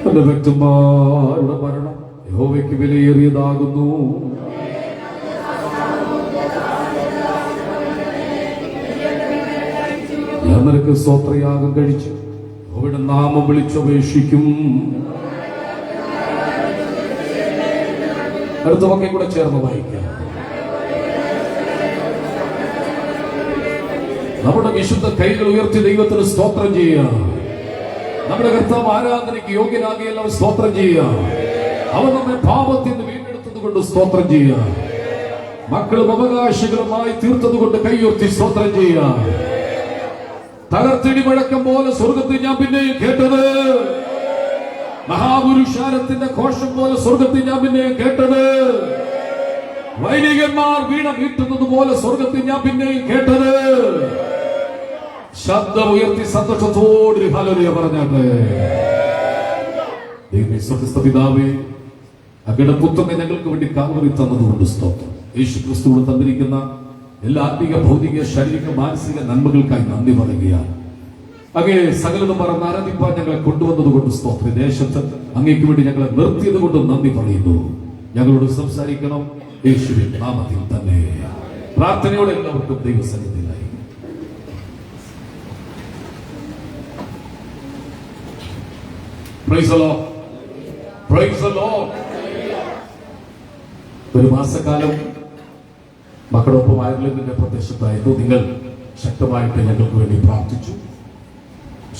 എന്റെ ഭക്തന്മാരുടെ മരണം യഹോവയ്ക്ക് വിലയേറിയതാകുന്നു. ഞാൻ നിനക്ക് സ്തോത്രയാഗം കഴിച്ച് യഹോവയുടെ നാമം വിളിച്ചപേക്ഷിക്കും. അടുത്ത വാക്യം കൂടെ ചേർന്ന് വായിക്കാം. നമ്മുടെ വിശുദ്ധ കൈകൾ ഉയർത്തി ദൈവത്തിന് സ്തോത്രം ചെയ്യുക. നമ്മുടെ കർത്താവ് ആരാധനയ്ക്ക് യോഗ്യനാകിയെല്ലാം സ്തോത്രം ചെയ്യുക. അവൻ നമ്മെ പാപത്തിൽ നിന്ന് വീണ്ടെടുത്തത് കൊണ്ട് സ്തോത്രം ചെയ്യുക. മക്കളും അവകാശികളുമായി തീർത്തത് കൊണ്ട് കൈയുയർത്തി സ്തോത്രം ചെയ്യുക. തകർത്തിടി മുഴക്കം പോലെ സ്വർഗത്തിൽ ഞാൻ പിന്നെയും കേട്ടത്, മഹാപുരുഷാരത്തിന്റെ ഘോഷം പോലെ സ്വർഗത്തിൽ ഞാൻ പിന്നെയും കേട്ടത്, വൈദികന്മാർ വീണ വീട്ടുന്നത് പോലെ സ്വർഗത്തിൽ ഞാൻ പിന്നെയും കേട്ടത്. ശബ്ദം ഉയർത്തി സന്തോഷത്തോട് ഹല്ലേലൂയ പറഞ്ഞാട്ടെ. ദൈവമേ, സ്വർഗ്ഗസ്ഥ പിതാവേ, അങ്ങയുടെ പുത്രനെ ഞങ്ങൾക്ക് വേണ്ടി കാൽവറി തന്നതുകൊണ്ട് സ്തോത്രം. യേശു ക്രിസ്തുവിന് തന്നിരിക്കുന്ന എല്ലാ ആത്മീക, ഭൗതിക, ശാരീരിക, മാനസിക നന്മകൾക്കായി നന്ദി പറയുകയാണ്. അങ്ങേ സകലതും മറന്ന് ആരാധിപ്പാൻ ഞങ്ങളെ കൊണ്ടുവന്നത് കൊണ്ട് സ്തോത്രം. ദേശത്ത് അങ്ങേക്ക് വേണ്ടി ഞങ്ങളെ നിർത്തിയത് കൊണ്ട് നന്ദി പറയുന്നു. ഞങ്ങളോട് സംസാരിക്കണം യേശുവിൻ നാമത്തിൽ തന്നെ. പ്രാർത്ഥനയോടെ എല്ലാവർക്കും ദൈവസന്നിധിയിലായി. Praise the Lord. Praise the Lord. ഒരു മാസക്കാലം മക്കളൊപ്പം അയർലൻഡിന്റെ പ്രദേശത്തായിരുന്നു. നിങ്ങൾ ശക്തമായിട്ട് ഞങ്ങൾക്ക് വേണ്ടി പ്രാർത്ഥിച്ചു.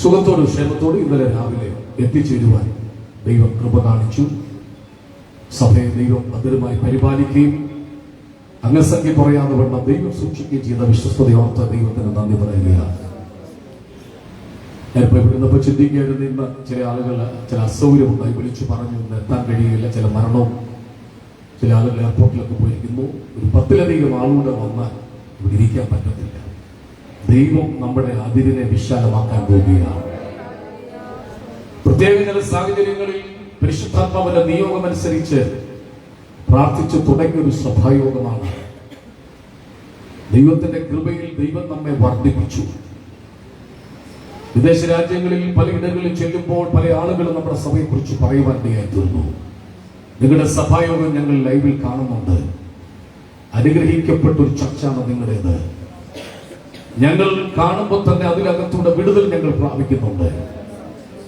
സുഖത്തോടും ക്ഷേമത്തോടും ഇന്നലെ രാവിലെ എത്തിച്ചേരുവാൻ ദൈവം കൃപ കാണിച്ചു. സഭയെ ദൈവം ഭദ്രമായി പരിപാലിക്കുകയും അംഗസംഖ്യ കുറയാതെ വണ്ണം ദൈവം സൂക്ഷിക്കുകയും ചെയ്ത വിശ്വസ്തയോർത്ത ദൈവത്തിന് നന്ദി പറയുകയാണ്. ഞാനിപ്പോൾ ഇവിടുന്നപ്പോൾ ചിന്തിക്കുകയായിരുന്നു, ഇന്ന് ചില ആളുകൾ ചില അസൗകര്യമുണ്ടായി വിളിച്ചു പറഞ്ഞു എത്താൻ കഴിയില്ല. ചില മരണവും, ചില ആളുകൾ എയർപോർട്ടിലൊക്കെ പോയിരിക്കുന്നു. ഒരു 10ലധികം ആളുകൂടെ വന്നാൽ ഇവിടെ ഇരിക്കാൻ പറ്റത്തില്ല. ദൈവം നമ്മുടെ അതിരിനെ വിശാലമാക്കാൻ പോവുകയാണ്. പ്രത്യേക ചില സാഹചര്യങ്ങളിൽ പരിശുദ്ധാത്മാവിന്റെ നിയോഗമനുസരിച്ച് പ്രാർത്ഥിച്ചു തുടങ്ങിയ ഒരു സഭായോഗമാണ്. ദൈവത്തിന്റെ കൃപയിൽ ദൈവം നമ്മെ വർദ്ധിപ്പിച്ചു. വിദേശ രാജ്യങ്ങളിൽ പലയിടങ്ങളിൽ ചെല്ലുമ്പോൾ പല ആളുകളും നമ്മുടെ സഭയെക്കുറിച്ച് പറയുവാനിടയായി തീർന്നു. നിങ്ങളുടെ സഭായോഗം ഞങ്ങൾ ലൈവിൽ കാണുന്നുണ്ട്. അനുഗ്രഹിക്കപ്പെട്ട ഒരു ചർച്ചയാണ് നിങ്ങളുടേത്. ഞങ്ങൾ കാണുമ്പോൾ തന്നെ അതിലകത്തൂടെ വിടുതൽ ഞങ്ങൾ പ്രാപിക്കുന്നുണ്ട്.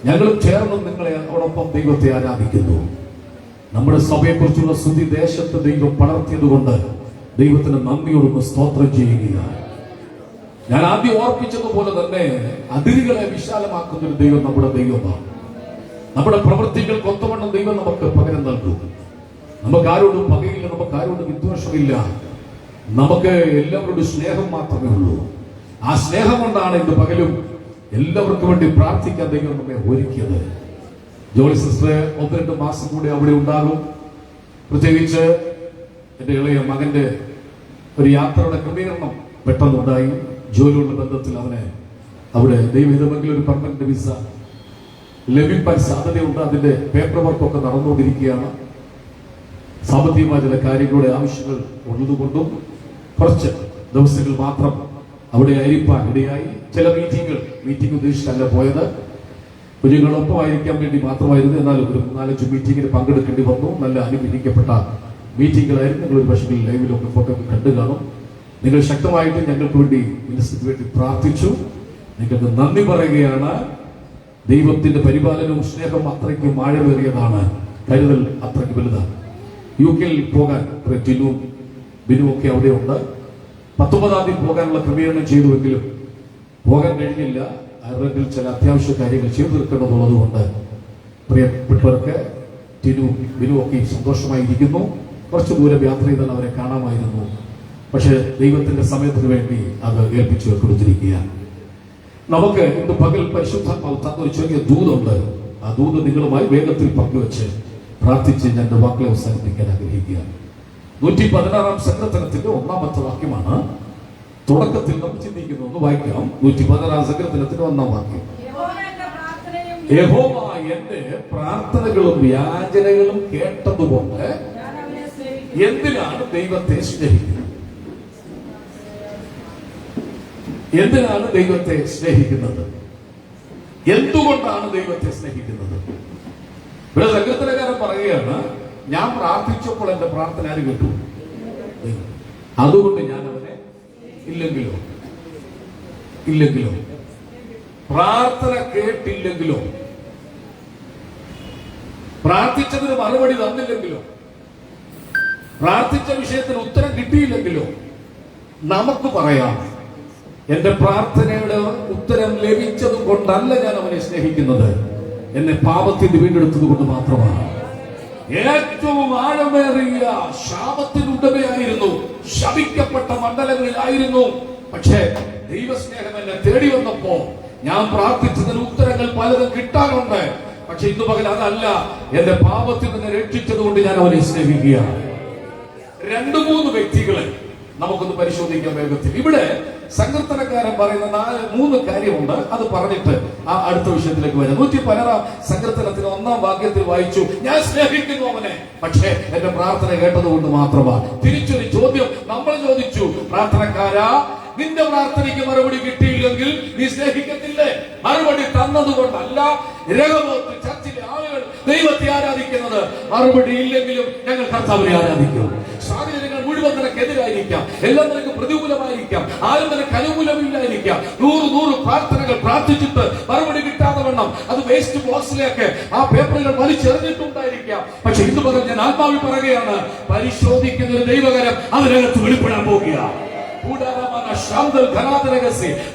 ഞങ്ങളും ചേർന്ന് നിങ്ങളെ അതോടൊപ്പം ദൈവത്തെ ആരാധിക്കുന്നു. നമ്മുടെ സഭയെക്കുറിച്ചുള്ള സ്തുതി ദേശത്ത് ദൈവം പടർത്തിയത് കൊണ്ട് ദൈവത്തിന് നന്ദിയോടൊന്ന് സ്തോത്രം ചെയ്യുകയാണ്. ഞാൻ ആദ്യം ഓർപ്പിച്ചതുപോലെ തന്നെ അതിരുകളെ വിശാലമാക്കുന്ന ഒരു ദൈവം നമ്മുടെ ദൈവമാണ്. നമ്മുടെ പ്രവൃത്തികൾക്ക് ഒത്തവണ്ണം ദൈവം നമുക്ക് പകരം നൽകും. നമുക്ക് ആരോടും പകയില്ല, നമുക്ക് ആരോടും വിദ്വേഷമില്ല. നമുക്ക് എല്ലാവരോടും സ്നേഹം മാത്രമേ ഉള്ളൂ. ആ സ്നേഹം കൊണ്ടാണ് ഇന്ന് പകലും എല്ലാവർക്കും വേണ്ടി പ്രാർത്ഥിക്കാൻ ദൈവം നമ്മെ ഒരുക്കിയത്. ജോളി സിസ്റ്റർ 1-2 മാസം കൂടി അവിടെ ഉണ്ടാകും. പ്രത്യേകിച്ച് എന്റെ ഇളയ മകന്റെ ഒരു യാത്രയുടെ ക്രമീകരണം പെട്ടെന്നുണ്ടായി. ജോലിയുള്ള ബന്ധത്തിൽ അവനെ അവിടെ ദൈവഹിതമെങ്കിലും ഒരു പെർമനന്റ് വിസ ലഭിക്കാൻ സാധ്യതയുണ്ട്. അതിന്റെ പേപ്പർ വർക്കൊക്കെ നടന്നുകൊണ്ടിരിക്കുകയാണ്. സാമ്പത്തികമായ ചില കാര്യങ്ങളുടെ ആവശ്യങ്ങൾ ഉള്ളതുകൊണ്ടും കുറച്ച് ദിവസങ്ങൾ മാത്രം അവിടെ ആയിരിക്കാൻ ഇടയായി. ചില മീറ്റിംഗ് ഉദ്ദേശിച്ചല്ല പോയത്, കുഞ്ഞുങ്ങളൊപ്പമായിരിക്കാൻ വേണ്ടി മാത്രമായിരുന്നു. എന്നാൽ ഒരു 4-5 മീറ്റിംഗിന് പങ്കെടുക്കേണ്ടി വന്നു. നല്ല അനുഗ്രഹിക്കപ്പെട്ട മീറ്റിംഗുകളായിരുന്നു. നിങ്ങൾ ഒരു പക്ഷേ ലൈവിലൊക്കെ ഫോട്ടോ കണ്ടു കാണും. നിങ്ങൾ ശക്തമായിട്ട് ഞങ്ങൾക്ക് വേണ്ടി മിനിസ്ട്രിക്ക് വേണ്ടി പ്രാർത്ഥിച്ചു. നിങ്ങൾക്ക് നന്ദി പറയുകയാണ്. ദൈവത്തിന്റെ പരിപാലനവും സ്നേഹം അത്രയ്ക്കും ആഴമേറിയതാണ്. കരുതൽ അത്രയ്ക്ക് വലുതാണ്. UK പോകാൻ ടിനും ബിനും ഒക്കെ അവിടെയുണ്ട്. 19-ാം തീയതി പോകാനുള്ള ക്രമീകരണം ചെയ്തുവെങ്കിലും പോകാൻ കഴിഞ്ഞില്ല. അയർലൻഡിൽ ചില അത്യാവശ്യ കാര്യങ്ങൾ ചെയ്തു തീർക്കേണ്ടതുള്ളത് കൊണ്ട് പ്രിയപ്പെട്ടവർക്ക് ടിനും ബിനും ഒക്കെ സന്തോഷമായിരിക്കുന്നു. കുറച്ചു ദൂരം യാത്ര ചെയ്താൽ അവരെ കാണാമായിരുന്നു. പക്ഷെ ദൈവത്തിന്റെ സമയത്തിന് വേണ്ടി അത് ഏൽപ്പിച്ചു കൊടുത്തിരിക്കുകയാണ്. നമുക്ക് ഇന്ന് പകൽ പരിശുദ്ധാത്മാവ് തന്ന ഒരു ചെറിയ ദൂതുണ്ട്. ആ ദൂത് നിങ്ങളുമായി വേഗത്തിൽ പങ്കുവെച്ച് പ്രാർത്ഥിച്ച് ഞാൻ എന്റെ വാക്കുകളെ അവസാനിപ്പിക്കാൻ ആഗ്രഹിക്കുകയാണ്. 116-ാം സങ്കീർത്തനത്തിന്റെ 1-ാമത്തെ വാക്യമാണ് തുടക്കത്തിൽ നമ്മൾ ചിന്തിക്കുന്നത്. ഒന്ന് വായിക്കാം. 116-ാം സങ്കീർത്തനത്തിന്റെ 1-ാം വാക്യം. യഹോവ എന്റെ പ്രാർത്ഥനകളും യാചനകളും കേട്ടതുകൊണ്ട് എന്തിനാണ് ദൈവത്തെ സ്നേഹിക്കുന്നത്? എന്തിനാണ് ദൈവത്തെ സ്നേഹിക്കുന്നത്? എന്തുകൊണ്ടാണ് ദൈവത്തെ സ്നേഹിക്കുന്നത്? ഇവിടെ സങ്കീർത്തനക്കാരൻ പറയുകയാണ്, ഞാൻ പ്രാർത്ഥിച്ചപ്പോൾ എന്റെ പ്രാർത്ഥന ആര് കേട്ടു? അതുകൊണ്ട് ഞാൻ അവനെ ഇല്ലെങ്കിലോ പ്രാർത്ഥന കേട്ടില്ലെങ്കിലോ പ്രാർത്ഥിച്ചതിന് മറുപടി തന്നില്ലെങ്കിലോ പ്രാർത്ഥിച്ച വിഷയത്തിന് ഉത്തരം കിട്ടിയില്ലെങ്കിലോ നമുക്ക് പറയാം, എന്റെ പ്രാർത്ഥനയുടെ ഉത്തരം ലഭിച്ചത് കൊണ്ടല്ല ഞാൻ അവനെ സ്നേഹിക്കുന്നത്, എന്നെ പാപത്തിന് വീണ്ടെടുത്തത് കൊണ്ട് മാത്രമാണ്. ഏറ്റവും ആഴമേറിയ ശാപത്തിന് ഉടമയായിരുന്നു, ശപിക്കപ്പെട്ട മണ്ഡലങ്ങളിലായിരുന്നു. പക്ഷേ ദൈവസ്നേഹം എന്നെ തേടി വന്നപ്പോ ഞാൻ പ്രാർത്ഥിച്ചതിന് ഉത്തരങ്ങൾ പലതും കിട്ടാനുണ്ട്. പക്ഷെ ഇന്ന് പകൽ അതല്ല, എന്റെ പാപത്തിൽ നിന്ന് രക്ഷിച്ചത് കൊണ്ട് ഞാൻ അവനെ സ്നേഹിക്കുകയാണ്. 2-3 വ്യക്തികളെ നമുക്കൊന്ന് പരിശോധിക്കാം വേഗത്തിൽ. ഇവിടെ സങ്കീർത്തനക്കാരൻ പറയുന്ന 3 കാര്യമുണ്ട്. അത് പറഞ്ഞിട്ട് ആ അടുത്ത വിഷയത്തിലേക്ക് വരാം. 116-ാം സങ്കീർത്തനത്തിന് 1-ാം വാക്യത്തിൽ വായിച്ചു, ഞാൻ സ്നേഹിക്കുന്നു അവനെ, പക്ഷേ എന്റെ പ്രാർത്ഥന കേട്ടതുകൊണ്ട് മാത്രമാണ്. തിരിച്ചൊരു ചോദ്യം നമ്മൾ ചോദിച്ചു, പ്രാർത്ഥനക്കാരാ, നിന്റെ പ്രാർത്ഥനയ്ക്ക് മറുപടി കിട്ടിയില്ലെങ്കിൽ നീ സ്നേഹിക്കത്തില്ലേ? മറുപടി തന്നതുകൊണ്ടല്ല രഹോബോത്ത് ചർച്ചിലെ ആളുകൾ ദൈവത്തെ ആരാധിക്കുന്നത്. മറുപടി ഇല്ലെങ്കിലും ഞങ്ങൾ കർത്താവിനെ ആരാധിക്കും. സാഹചര്യങ്ങൾ മുഴുവൻ നിനക്കെതിരായിരിക്കാം, എല്ലാം നിനക്ക് പ്രതികൂലമായിരിക്കാം, ആരും നിനക്ക് അനുകൂലമില്ലായിരിക്കാം. 100 പ്രാർത്ഥനകൾ പ്രാർത്ഥിച്ചിട്ട് മറുപടി കിട്ടാതെ വണ്ണം അത് വേസ്റ്റ് ബോക്സിലേക്ക് ആ പേപ്പറുകൾ വലിച്ചെറിഞ്ഞിട്ടുണ്ടായിരിക്കാം. പക്ഷെ ഇന്ന് പകൽ ഞാൻ ആത്മാവിൽ പറയുകയാണ്, പരിശോധിക്കുന്ന ഒരു ദൈവകരം അതിനകത്ത് വെളിപ്പെടാൻ പോകുകയാണ്.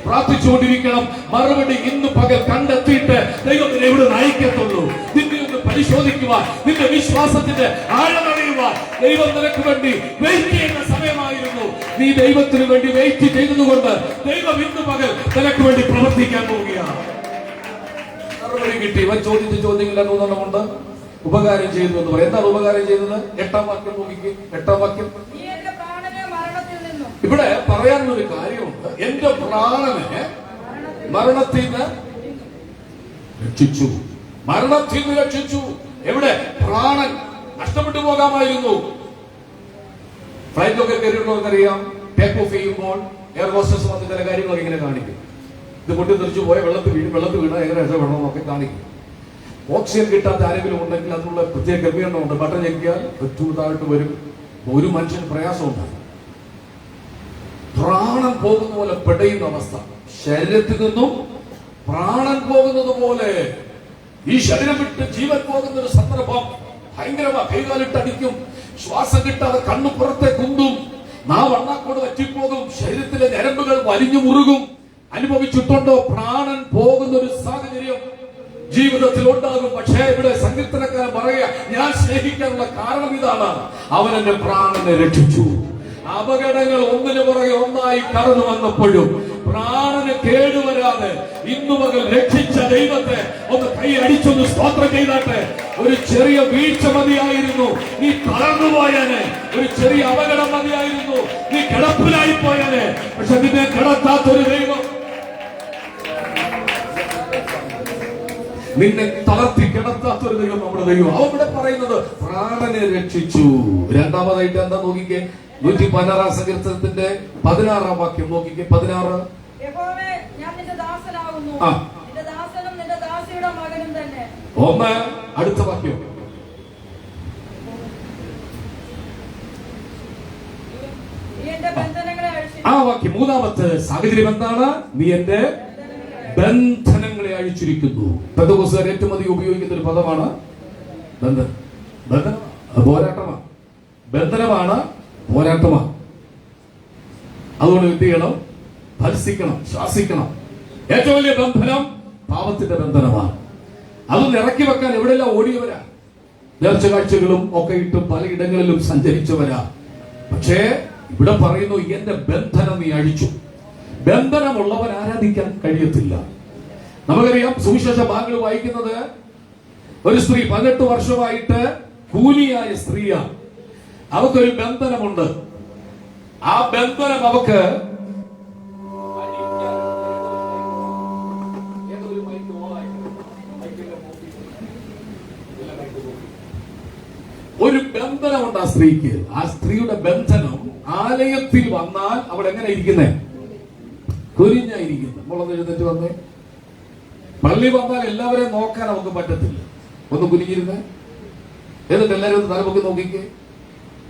പ്രാർത്ഥിച്ചുകൊണ്ടിരിക്കണം. മറുപടി ഇന്ന് പകൽ കണ്ടെത്തിയിട്ട് ദൈവത്തിന് എവിടെ നയിക്കത്തുള്ളൂ. നിന്നെ ഒന്ന് പരിശോധിക്കുവാൻ, നിന്റെ വിശ്വാസത്തിന്റെ ആഴമറിയുവാൻ ദൈവം നിനക്ക് വേണ്ടി വെയിറ്റ് ചെയ്യുന്ന സമയമായിരുന്നു. നീ ദൈവത്തിന് വേണ്ടി വെയിറ്റ് ചെയ്തതുകൊണ്ട് ദൈവം ഇന്ന് പകൽ നിനക്ക് വേണ്ടി പ്രവർത്തിക്കാൻ പോവുകയാണ്. മറുപടി കിട്ടി. ഇവൻ ചോദിച്ച ചോദ്യങ്ങൾ 3 ഉപകാരം ചെയ്തു എന്ന് പറയും. എന്താണ് ഉപകാരം ചെയ്തത്? 8-ാം വാക്യം നോക്കിക്ക്. 8-ാം വാക്യം ഇവിടെ പറയാനൊരു കാര്യമുണ്ട്. എന്റെ പ്രാണനെ മരണത്തിൽ നിന്ന് രക്ഷിച്ചു. മരണത്തിൽ നിന്ന് രക്ഷിച്ചു. എവിടെ? പ്രാണൻ നഷ്ടപ്പെട്ടു പോകാമായിരുന്നു. ഫ്ലൈറ്റിലൊക്കെ കയറിയിട്ടുള്ളവർക്കറിയാം, ടേക്ക് ഓഫ് ചെയ്യുമ്പോൾ എയർ ഹോസ്റ്റസ് വന്ന് ചില കാര്യങ്ങളൊക്കെ ഇങ്ങനെ കാണിക്കും. ഇത് പൊട്ടിത്തെറിച്ചു പോയ വെള്ളത്തിൽ വീണ എങ്ങനെ രക്ഷപ്പെടണമെന്നൊക്കെ കാണിക്കും. ഓക്സിജൻ കിട്ടാത്ത ആരെങ്കിലും ഉണ്ടെങ്കിൽ അതിനുള്ള പ്രത്യേക ക്രമീകരണമുണ്ട്. ബട്ടൺ ഞെക്കിയാൽ താഴ്ത്ത് വരും. ഒരു മനുഷ്യന് പ്രയാസമുണ്ട്. പ്രാണൻ പോകുന്ന പോലെ പെടയുന്ന അവസ്ഥ, ശരീരത്തിൽ നിന്നും പ്രാണൻ പോകുന്നത് പോലെ ഈ ശരീരം വിട്ട് ജീവൻ പോകുന്ന ഒരു സന്ദർഭം ഭയങ്കരമാ. കൈകാലിട്ടടിക്കും, ശ്വാസം കിട്ടാതെ കണ്ണു പുറത്തെ കുന്തും, നാവ് അണ്ണാക്കോട് വറ്റിപ്പോകും, ശരീരത്തിലെ ഞരമ്പുകൾ വലിഞ്ഞു മുറുകും. അനുഭവിച്ചിട്ടുണ്ടോ? പ്രാണൻ പോകുന്ന ഒരു സാഹചര്യം ജീവിതത്തിൽ ഉണ്ടാകും. പക്ഷേ ഇവിടെ സങ്കീർത്തനക്കാരൻ പറയുക, ഞാൻ സ്നേഹിക്കാനുള്ള കാരണം ഇതാണ്, അവൻ എന്റെ പ്രാണനെ രക്ഷിച്ചു. അപകടങ്ങൾ ഒന്നിനു പുറകെ ഒന്നായി കടന്നു വന്നപ്പോഴും പ്രാണന് കേടുവരാതെ ഇന്നു മകൾ രക്ഷിച്ച ദൈവത്തെ ഒന്ന് കൈ അടിച്ചൊന്ന് സ്തോത്രം ചെയ്താട്ടെ. ഒരു ചെറിയ വീഴ്ച മതിയായിരുന്നു, നീ തളർന്നു പോയാനെ. ഒരു ചെറിയ അപകടം മതിയായിരുന്നു, നീ കിടപ്പിലായി പോയാനെ. പക്ഷെ നിന്നെ കിടത്താത്തൊരു ദൈവം, നിന്നെ തളർത്തി കിടത്താത്തൊരു ദൈവം നമ്മുടെ ദൈവം. അവിടെ പറയുന്നത് പ്രാണനെ രക്ഷിച്ചു. രണ്ടാമതായിട്ട് എന്താ നോക്കിക്കേ, 116 സങ്കീർത്തനത്തിന്റെ 16 വാക്യം നോക്കിക്കേ. 16. ഒന്ന്, അടുത്ത വാക്യം. ആ വാക്യം മൂന്നാമത്തെ സാഹചര്യം എന്താണ്? നീ എന്റെ ബന്ധനങ്ങളെ അഴിച്ചിരിക്കുന്നു. പെന്തക്കോസ്തുകാർ ഏറ്റവും അധികം ഉപയോഗിക്കുന്ന ഒരു പദമാണ് ബന്ധനം. ബന്ധനം പോരാട്ടമാണ്, ബന്ധനമാണ്, പോരാട്ടമാണ്. അതുകൊണ്ട് എന്ത് ചെയ്യണം? ഭത്സിക്കണം, ശ്വാസിക്കണം. ഏറ്റവും വലിയ ബന്ധനം പാപത്തിന്റെ ബന്ധനമാണ്. അതൊന്ന് ഇറക്കി വെക്കാൻ എവിടെയെല്ലാം ഓടിയവരാ, നേർച്ച കാഴ്ചകളും ഒക്കെ ഇട്ട് പലയിടങ്ങളിലും സഞ്ചരിച്ചവരാ. പക്ഷേ ഇവിടെ പറയുന്നു, എന്റെ ബന്ധനം നീ അഴിച്ചു. ബന്ധനമുള്ളവൻ ആരാധിക്കാൻ കഴിയത്തില്ല. നമുക്കറിയാം, സുവിശേഷ ഭാഗങ്ങൾ വായിക്കുന്നത് ഒരു സ്ത്രീ 18 വർഷമായിട്ട് കൂലിയായ സ്ത്രീയാണ്. അവക്കൊരു ബന്ധനമുണ്ട്. ആ ബന്ധനം അവക്ക് ഒരു ബന്ധനമുണ്ട് ആ സ്ത്രീക്ക്. ആ സ്ത്രീയുടെ ബന്ധനം ആലയത്തിൽ വന്നാൽ അവിടെ എങ്ങനെ ഇരിക്കുന്നേ? കുരിഞ്ഞായിരിക്കുന്നത്. നമ്മളൊന്ന് എഴുന്നേറ്റ് വന്നേ. പള്ളി വന്നാൽ എല്ലാവരെയും നോക്കാൻ നമുക്ക് പറ്റത്തില്ല. ഒന്ന് കുനിഞ്ഞിരുന്നേ. എന്നിട്ട് എല്ലാവരും ഒന്ന് തലമുക്കി നോക്കിക്കേ.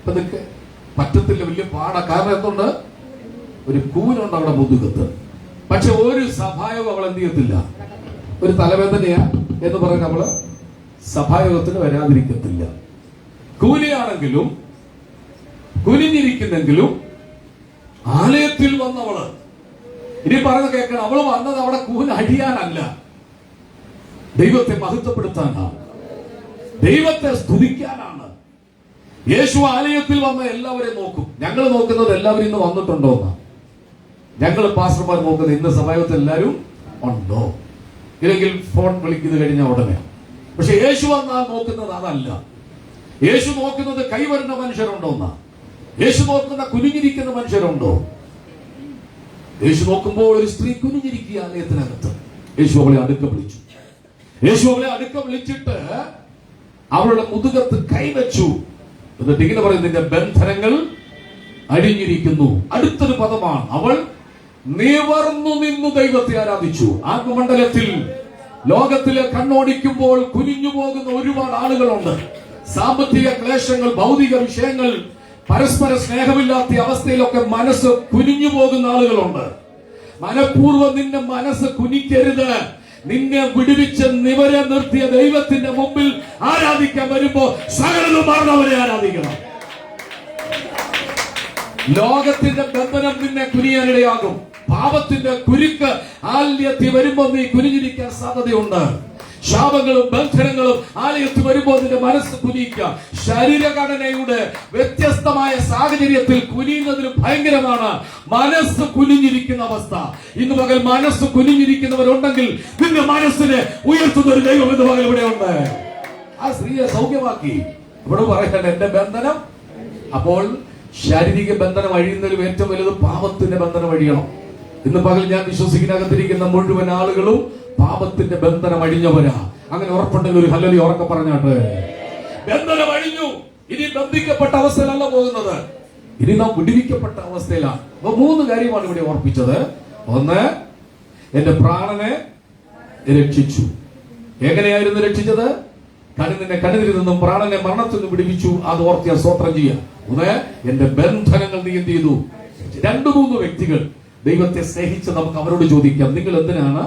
അതൊക്കെ പറ്റത്തില്ല, വലിയ പാടാ. കാരണം എന്തുണ്ട്? ഒരു കൂനുണ്ട് അവിടെ മുതുകത്ത്. പക്ഷെ ഒരു സഭായോഗം അവൾ എന്ത് ചെയ്യത്തില്ല. ഒരു തലവേദനയാ എന്ന് പറഞ്ഞ് അവള് സഭായോഗത്തിന് വരാതിരിക്കത്തില്ല. കൂലിയാണെങ്കിലും കുനിഞ്ഞിരിക്കുന്നെങ്കിലും ആലയത്തിൽ വന്നവള്, ഇനി പറഞ്ഞ് കേൾക്കണം, അവള് വന്നത് അവിടെ കൂന് അടിയാനല്ല, ദൈവത്തെ മഹത്വപ്പെടുത്താനാണ്, ദൈവത്തെ സ്തുതിക്കാനാണ്. യേശു ആലയത്തിൽ വന്ന എല്ലാവരെയും നോക്കും. ഞങ്ങൾ നോക്കുന്നത് എല്ലാവരും ഇന്ന് വന്നിട്ടുണ്ടോ എന്നാ. ഞങ്ങൾ പാസ്റ്റർമാർ നോക്കുന്നത് ഇന്ന് സഭായോഗത്തിൽ എല്ലാവരും ഉണ്ടോ, ഇല്ലെങ്കിൽ ഫോൺ വിളിക്കുന്നത് കഴിഞ്ഞ ഉടനെ. പക്ഷെ യേശു വന്നാൽ നോക്കുന്നത് അതല്ല. യേശു നോക്കുന്നത് കൈവരുന്ന മനുഷ്യരുണ്ടോ എന്നാ. യേശു നോക്കുന്ന കുനിഞ്ഞിരിക്കുന്ന മനുഷ്യരുണ്ടോ. യേശു നോക്കുമ്പോൾ ഒരു സ്ത്രീ കുനിഞ്ഞിരിക്കുക ആലയത്തിനകത്ത്. യേശു അവളെ അടുക്ക വിളിച്ചു. യേശു അവളെ അടുക്ക വിളിച്ചിട്ട് അവളുടെ മുതുകത്ത് കൈവച്ചു. എന്നിട്ട് ഇങ്ങനെ പറയുന്നത്, നിന്റെ ബന്ധനങ്ങൾ അഴിഞ്ഞിരിക്കുന്നു. അടുത്തൊരു പദമാണ്, അവൾ നിവർന്നു നിന്നു ദൈവത്തെ ആരാധിച്ചു. ആത്മമണ്ഡലത്തിൽ ലോകത്തിലെ കണ്ണോടിക്കുമ്പോൾ കുനിഞ്ഞു പോകുന്ന ഒരുപാട് ആളുകളുണ്ട്. സാമ്പത്തിക ക്ലേശങ്ങൾ, ഭൗതിക വിഷയങ്ങൾ, പരസ്പര സ്നേഹമില്ലാത്ത അവസ്ഥയിലൊക്കെ മനസ്സ് കുനിഞ്ഞു പോകുന്ന ആളുകളുണ്ട്. മനഃപൂർവ്വം നിന്റെ മനസ്സ് കുനിക്കരുത്. നിന്നെ വിടുവിച്ച് നിവരെ നിർത്തിയ ദൈവത്തിന്റെ മുമ്പിൽ ആരാധിക്കാൻ വരുമ്പോ സകലതും മറന്നവരെ ആരാധിക്കണം. ലോകത്തിന്റെ ബന്ധനം നിന്നെ കുനിയാനിടയാകും. പാപത്തിന്റെ കുരുക്ക് ആലയത്തിൽ വരുമ്പോൾ നീ കുനിഞ്ഞിരിക്കാൻ സാധ്യതയുണ്ട്. ശാപങ്ങളും ബന്ധനങ്ങളും ആലയത്തിൽ വരുമ്പോൾ നിന്റെ മനസ്സ് കുനിയിക്കുക. ശരീരഘടനയുടെ വ്യത്യസ്തമായ സാഹചര്യത്തിൽ കുനിയുന്നതിന് ഭയങ്കരമാണ് മനസ്സ് കുനിഞ്ഞിരിക്കുന്ന അവസ്ഥ. ഇന്ന് പകൽ മനസ്സ് കുനിഞ്ഞിരിക്കുന്നവരുണ്ടെങ്കിൽ നിന്റെ മനസ്സിനെ ഉയർത്തുന്ന ഒരു ദൈവം ഇന്ന് പകൽ ഇവിടെ ഉണ്ട്. ആ സ്ത്രീയെ സൗഖ്യമാക്കി. ഇവിടെ പറയട്ടെ, എന്റെ ബന്ധനം. അപ്പോൾ ശാരീരിക ബന്ധനം അഴിയുന്നതിലും ഏറ്റവും വലുത് പാപത്തിന്റെ ബന്ധനം അഴിയണം. ഇന്ന് പകൽ ഞാൻ വിശ്വസിക്കുന്നകത്തിരിക്കുന്ന മുഴുവൻ ആളുകളും പാപത്തിന്റെ ബന്ധനം അഴിഞ്ഞവരാ. അങ്ങനെ ഉറപ്പുണ്ടെങ്കിൽ ഒരു ഹല്ലേലൂയ ഉറക്കെ പറഞ്ഞാട്ടെ. ബന്ധനം അഴിഞ്ഞു. ഇനി ബന്ധിക്കപ്പെട്ട അവസ്ഥയിലല്ല പോകുന്നത്, ഇനി നാം വിടുവിക്കപ്പെട്ട അവസ്ഥയിലാണ്. അപ്പൊ 3 കാര്യമാണ് ഇവിടെ ഓർപ്പിച്ചത്. ഒന്ന്, എന്റെ പ്രാണനെ രക്ഷിച്ചു. എങ്ങനെയായിരുന്നു രക്ഷിച്ചത്? നിന്നെ കണ്ണിൽ നിന്നും പ്രാണനെ മരണത്തിൽ നിന്ന് വിടുവിച്ചു. അത് ഓർത്തിയ സ്തോത്രം ചെയ്യാം. ഒന്ന്, എന്റെ ബന്ധനങ്ങൾ നീ എന്ത് ചെയ്തു? 2-3 വ്യക്തികൾ ദൈവത്തെ സ്നേഹിച്ച് നമുക്ക് അവരോട് ചോദിക്കാം, നിങ്ങൾ എന്തിനാണ്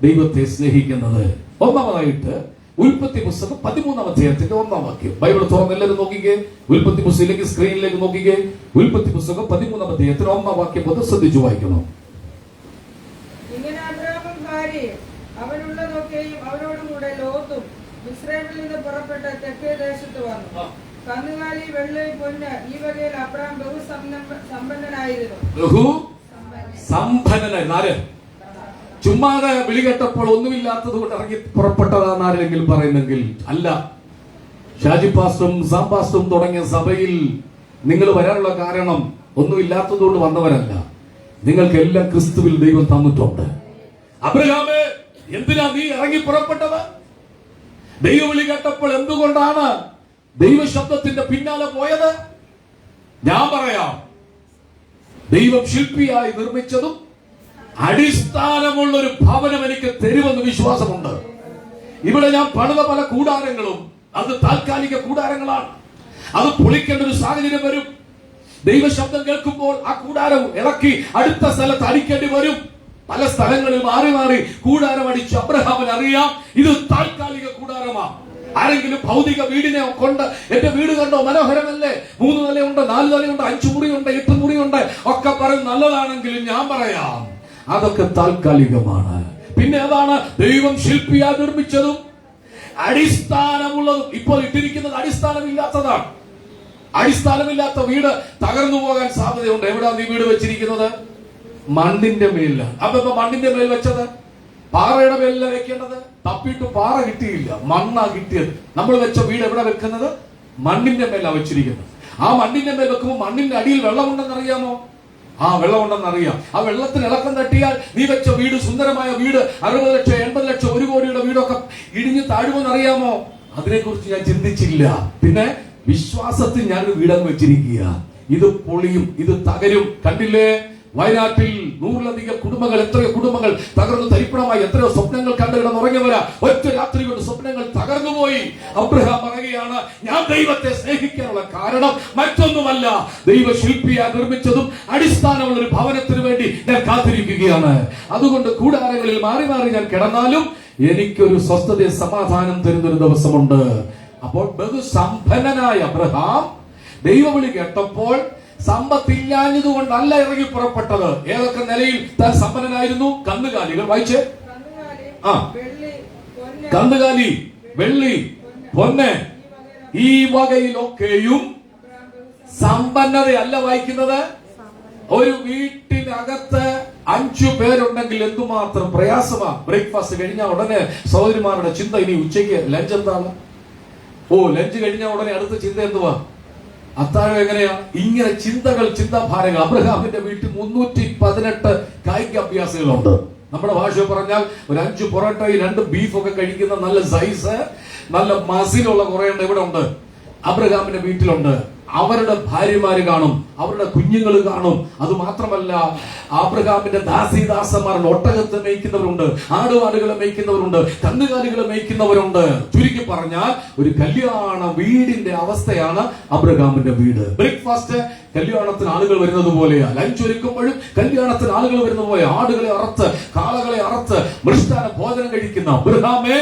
ദൈവത്തെ സ്നേഹിക്കുന്നത്? ഒന്നാമതായിട്ട് ഉൽപ്പത്തി പുസ്തകം 13-ാം അധ്യായത്തിന്റെ 1-ാം വാക്യം. ബൈബിൾ തുറന്ന് എല്ലാവരും നോക്കിക്കേ. ഉൽപ്പത്തി പുസ്തകത്തിലേക്ക് സ്ക്രീനിലേക്ക് നോക്കിക്കേ. ഉൽപ്പത്തി പുസ്തകം 13-ാം അധ്യായത്തിന് 1-ാം വാക്യം മുതൽ ശ്രദ്ധിച്ചു വായിക്കണം. ഇങ്ങനെ അബ്രാമും ഭാര്യയും അവനുള്ളതൊക്കെയും അവരോടുകൂടെ ലോത്തും മിസ്രയീമിൽ നിന്ന് പുറപ്പെട്ട തെക്കേ ദേശത്ത് വന്നു. കന്നുകാലി, വെള്ളി, പൊന്ന് ഈ വകയിൽ അബ്രാം ബഹുസമ്പന്നനായി. ചുമ്മാതെ വിളി കേട്ടപ്പോൾ ഒന്നുമില്ലാത്തത് കൊണ്ട് ഇറങ്ങി പുറപ്പെട്ടതാന്ന് ആരെങ്കിലും പറയുന്നെങ്കിൽ അല്ല. ഷാജി പാസ്റ്ററും സാം പാസ്റ്ററും തുടങ്ങിയ സഭയിൽ നിങ്ങൾ വരാനുള്ള കാരണം ഒന്നുമില്ലാത്തത് കൊണ്ട് വന്നവരല്ല. നിങ്ങൾക്ക് എല്ലാം ക്രിസ്തുവിൽ ദൈവം തന്നിട്ടുണ്ട്. അബ്രഹാമേ, എന്തിനാ നീ ഇറങ്ങി പുറപ്പെട്ടത്? ദൈവവിളി കേട്ടപ്പോൾ എന്തുകൊണ്ടാണ് ദൈവശബ്ദത്തിന്റെ പിന്നാലെ പോയത്? ഞാൻ പറയാം. ദൈവം ശില്പിയായി നിർമ്മിച്ചതും അടിസ്ഥാനമുള്ള ഒരു ഭവനം എനിക്ക് തരുമെന്ന് വിശ്വാസമുണ്ട്. ഇവിടെ ഞാൻ പണിത പല കൂടാരങ്ങളും അത് താൽക്കാലിക കൂടാരങ്ങളാണ്. അത് പൊളിക്കേണ്ട ഒരു സാഹചര്യം വരും. ദൈവശബ്ദം കേൾക്കുമ്പോൾ ആ കൂടാരം ഇളക്കി അടുത്ത സ്ഥലത്ത് അടിക്കേണ്ടി വരും. പല സ്ഥലങ്ങളിൽ മാറി മാറി കൂടാരം അടിച്ചു. അബ്രഹാമിന് അറിയാം ഇത് താൽക്കാലിക കൂടാരമാണ്. ആരെങ്കിലും ഭൗതിക വീടിനെ കൊണ്ട് എന്റെ വീട് കണ്ടോ മനോഹരമല്ലേ, 3 നിലയുണ്ട്, 4 നിലയുണ്ട്, 5 മുറിയുണ്ട്, 8 മുറിയുണ്ട് ഒക്കെ പറയും നല്ലതാണെങ്കിലും ഞാൻ പറയാം അതൊക്കെ താൽക്കാലികമാണ്. പിന്നെ അതാണ് ദൈവം ശില്പിയായി നിർമ്മിച്ചതും അടിസ്ഥാനമുള്ളതും. ഇപ്പോൾ ഇട്ടിരിക്കുന്നത് അടിസ്ഥാനമില്ലാത്തതാണ്. അടിസ്ഥാനമില്ലാത്ത വീട് തകർന്നു പോകാൻ സാധ്യതയുണ്ട്. എവിടെയാണ് നീ വീട് വെച്ചിരിക്കുന്നത്? മണ്ണിന്റെ മേലിലാണ്. അപ്പൊ മണ്ണിന്റെ മേൽ വെച്ചത് പാറയുടെ മേലല്ല വെക്കേണ്ടത്. തപ്പിയിട്ട് പാറ കിട്ടിയില്ല, മണ്ണാ കിട്ടിയത്. നമ്മൾ വെച്ച വീട് എവിടെ വെക്കുന്നത്? മണ്ണിന്റെ മേലാണ് വെച്ചിരിക്കുന്നത്. ആ മണ്ണിന്റെ മേൽ വെക്കുമ്പോൾ മണ്ണിന്റെ അടിയിൽ വെള്ളമുണ്ടെന്ന് അറിയാമോ? ആ വെള്ളമുണ്ടെന്നറിയാം. ആ വെള്ളത്തിന് ഇളക്കം തട്ടിയാൽ നീ വെച്ച വീട്, സുന്ദരമായ വീട്, 60 ലക്ഷം 80 ലക്ഷം 1 കോടിയുടെ വീടൊക്കെ ഇടിഞ്ഞ് താഴുമെന്നറിയാമോ? അതിനെക്കുറിച്ച് ഞാൻ ചിന്തിച്ചില്ല. പിന്നെ വിശ്വാസത്തിൽ ഞാനൊരു വീടങ്ങ് വെച്ചിരിക്കുക. ഇത് പൊളിയും, ഇത് തകരും. കണ്ടില്ലേ വയനാട്ടിൽ 100-ലധികം കുടുംബങ്ങൾ, എത്രയോ കുടുംബങ്ങൾ തകർന്നു തരിപ്പണമായി. എത്രയോ സ്വപ്നങ്ങൾ കണ്ടു കിടന്നുറങ്ങിയവരാ. ഒറ്റ രാത്രി കൊണ്ട് സ്വപ്നങ്ങൾ തകർന്നുപോയി. അബ്രഹാം പറയുകയാണ്, ഞാൻ ദൈവത്തെ സ്നേഹിക്കാനുള്ള കാരണം മറ്റൊന്നുമല്ല, ദൈവശില്പിയായി നിർമ്മിച്ചതും അടിസ്ഥാനമുള്ള ഒരു ഭവനത്തിന് വേണ്ടി ഞാൻ കാത്തിരിക്കുകയാണ്. അതുകൊണ്ട് കൂടാരങ്ങളിൽ മാറി മാറി ഞാൻ കിടന്നാലും എനിക്കൊരു സ്വസ്ഥതയും സമാധാനം തരുന്നൊരു ദിവസമുണ്ട്. അപ്പോൾ ബഹുസമ്പന്നനായ അബ്രഹാം ദൈവവിളി കേട്ടപ്പോൾ സമ്പത്തില്ലാഞ്ഞതുകൊണ്ടല്ല ഇറങ്ങി പുറപ്പെട്ടത്. ഏതൊക്കെ നിലയിൽ താൻ സമ്പന്നനായിരുന്നു? കന്നുകാലികൾ. വായിച്ചേ. കന്നുകാലി, വെള്ളി, പൊന്ന് ഈ വകയിലൊക്കെയും സമ്പന്നതയല്ല വായിക്കുന്നത്. ഒരു വീട്ടിനകത്ത് 5 പേരുണ്ടെങ്കിൽ എന്തുമാത്രം പ്രയാസമാ. ബ്രേക്ക്ഫാസ്റ്റ് കഴിഞ്ഞാൽ ഉടനെ സഹോദരിമാരുടെ ചിന്ത ഇനി ഉച്ചയ്ക്ക് ലഞ്ച് എന്താണ്? ലഞ്ച് കഴിഞ്ഞാൽ ഉടനെ അടുത്ത ചിന്ത എന്തുവാ? അത്താഴം എങ്ങനെയാ? ഇങ്ങനെ ചിന്തകൾ, ചിന്താഭാരങ്ങൾ. അബ്രഹാമിന്റെ വീട്ടിൽ 318 കായിക അഭ്യാസികളുണ്ട്. നമ്മുടെ ഭാഷ പറഞ്ഞാൽ ഒരു 5 പൊറോട്ടയും 2 ബീഫൊക്കെ കഴിക്കുന്ന നല്ല സൈസ്, നല്ല മസിലുള്ള കുറെ എണ്ണം ഇവിടെ ഉണ്ട്. അബ്രഹാമിന്റെ വീട്ടിലുണ്ട്. അവരുടെ ഭാര്യമാര് കാണും, അവരുടെ കുഞ്ഞുങ്ങൾ കാണും. അത് മാത്രമല്ല, അബ്രഹാമിന്റെ ദാസീദാസന്മാർ ഒട്ടകത്തെ മേയ്ക്കുന്നവരുണ്ട്, ആടുപാടുകളെ മേയ്ക്കുന്നവരുണ്ട്, കന്നുകാലികളെ മേയ്ക്കുന്നവരുണ്ട്. ചുരുക്കി പറഞ്ഞാൽ ഒരു കല്യാണ വീടിന്റെ അവസ്ഥയാണ് അബ്രഹാമിന്റെ വീട്. ബ്രേക്ക്ഫാസ്റ്റ് കല്യാണത്തിന് ആളുകൾ വരുന്നത് പോലെയാ. ലഞ്ച് ഒരുക്കുമ്പോഴും കല്യാണത്തിന് ആളുകൾ വരുന്നത് പോലെ ആടുകളെ അറുത്ത്, കാളകളെ അറുത്ത് മൃഷ്ടാന ഭോജനം കഴിക്കുന്ന അബ്രഹാമേ,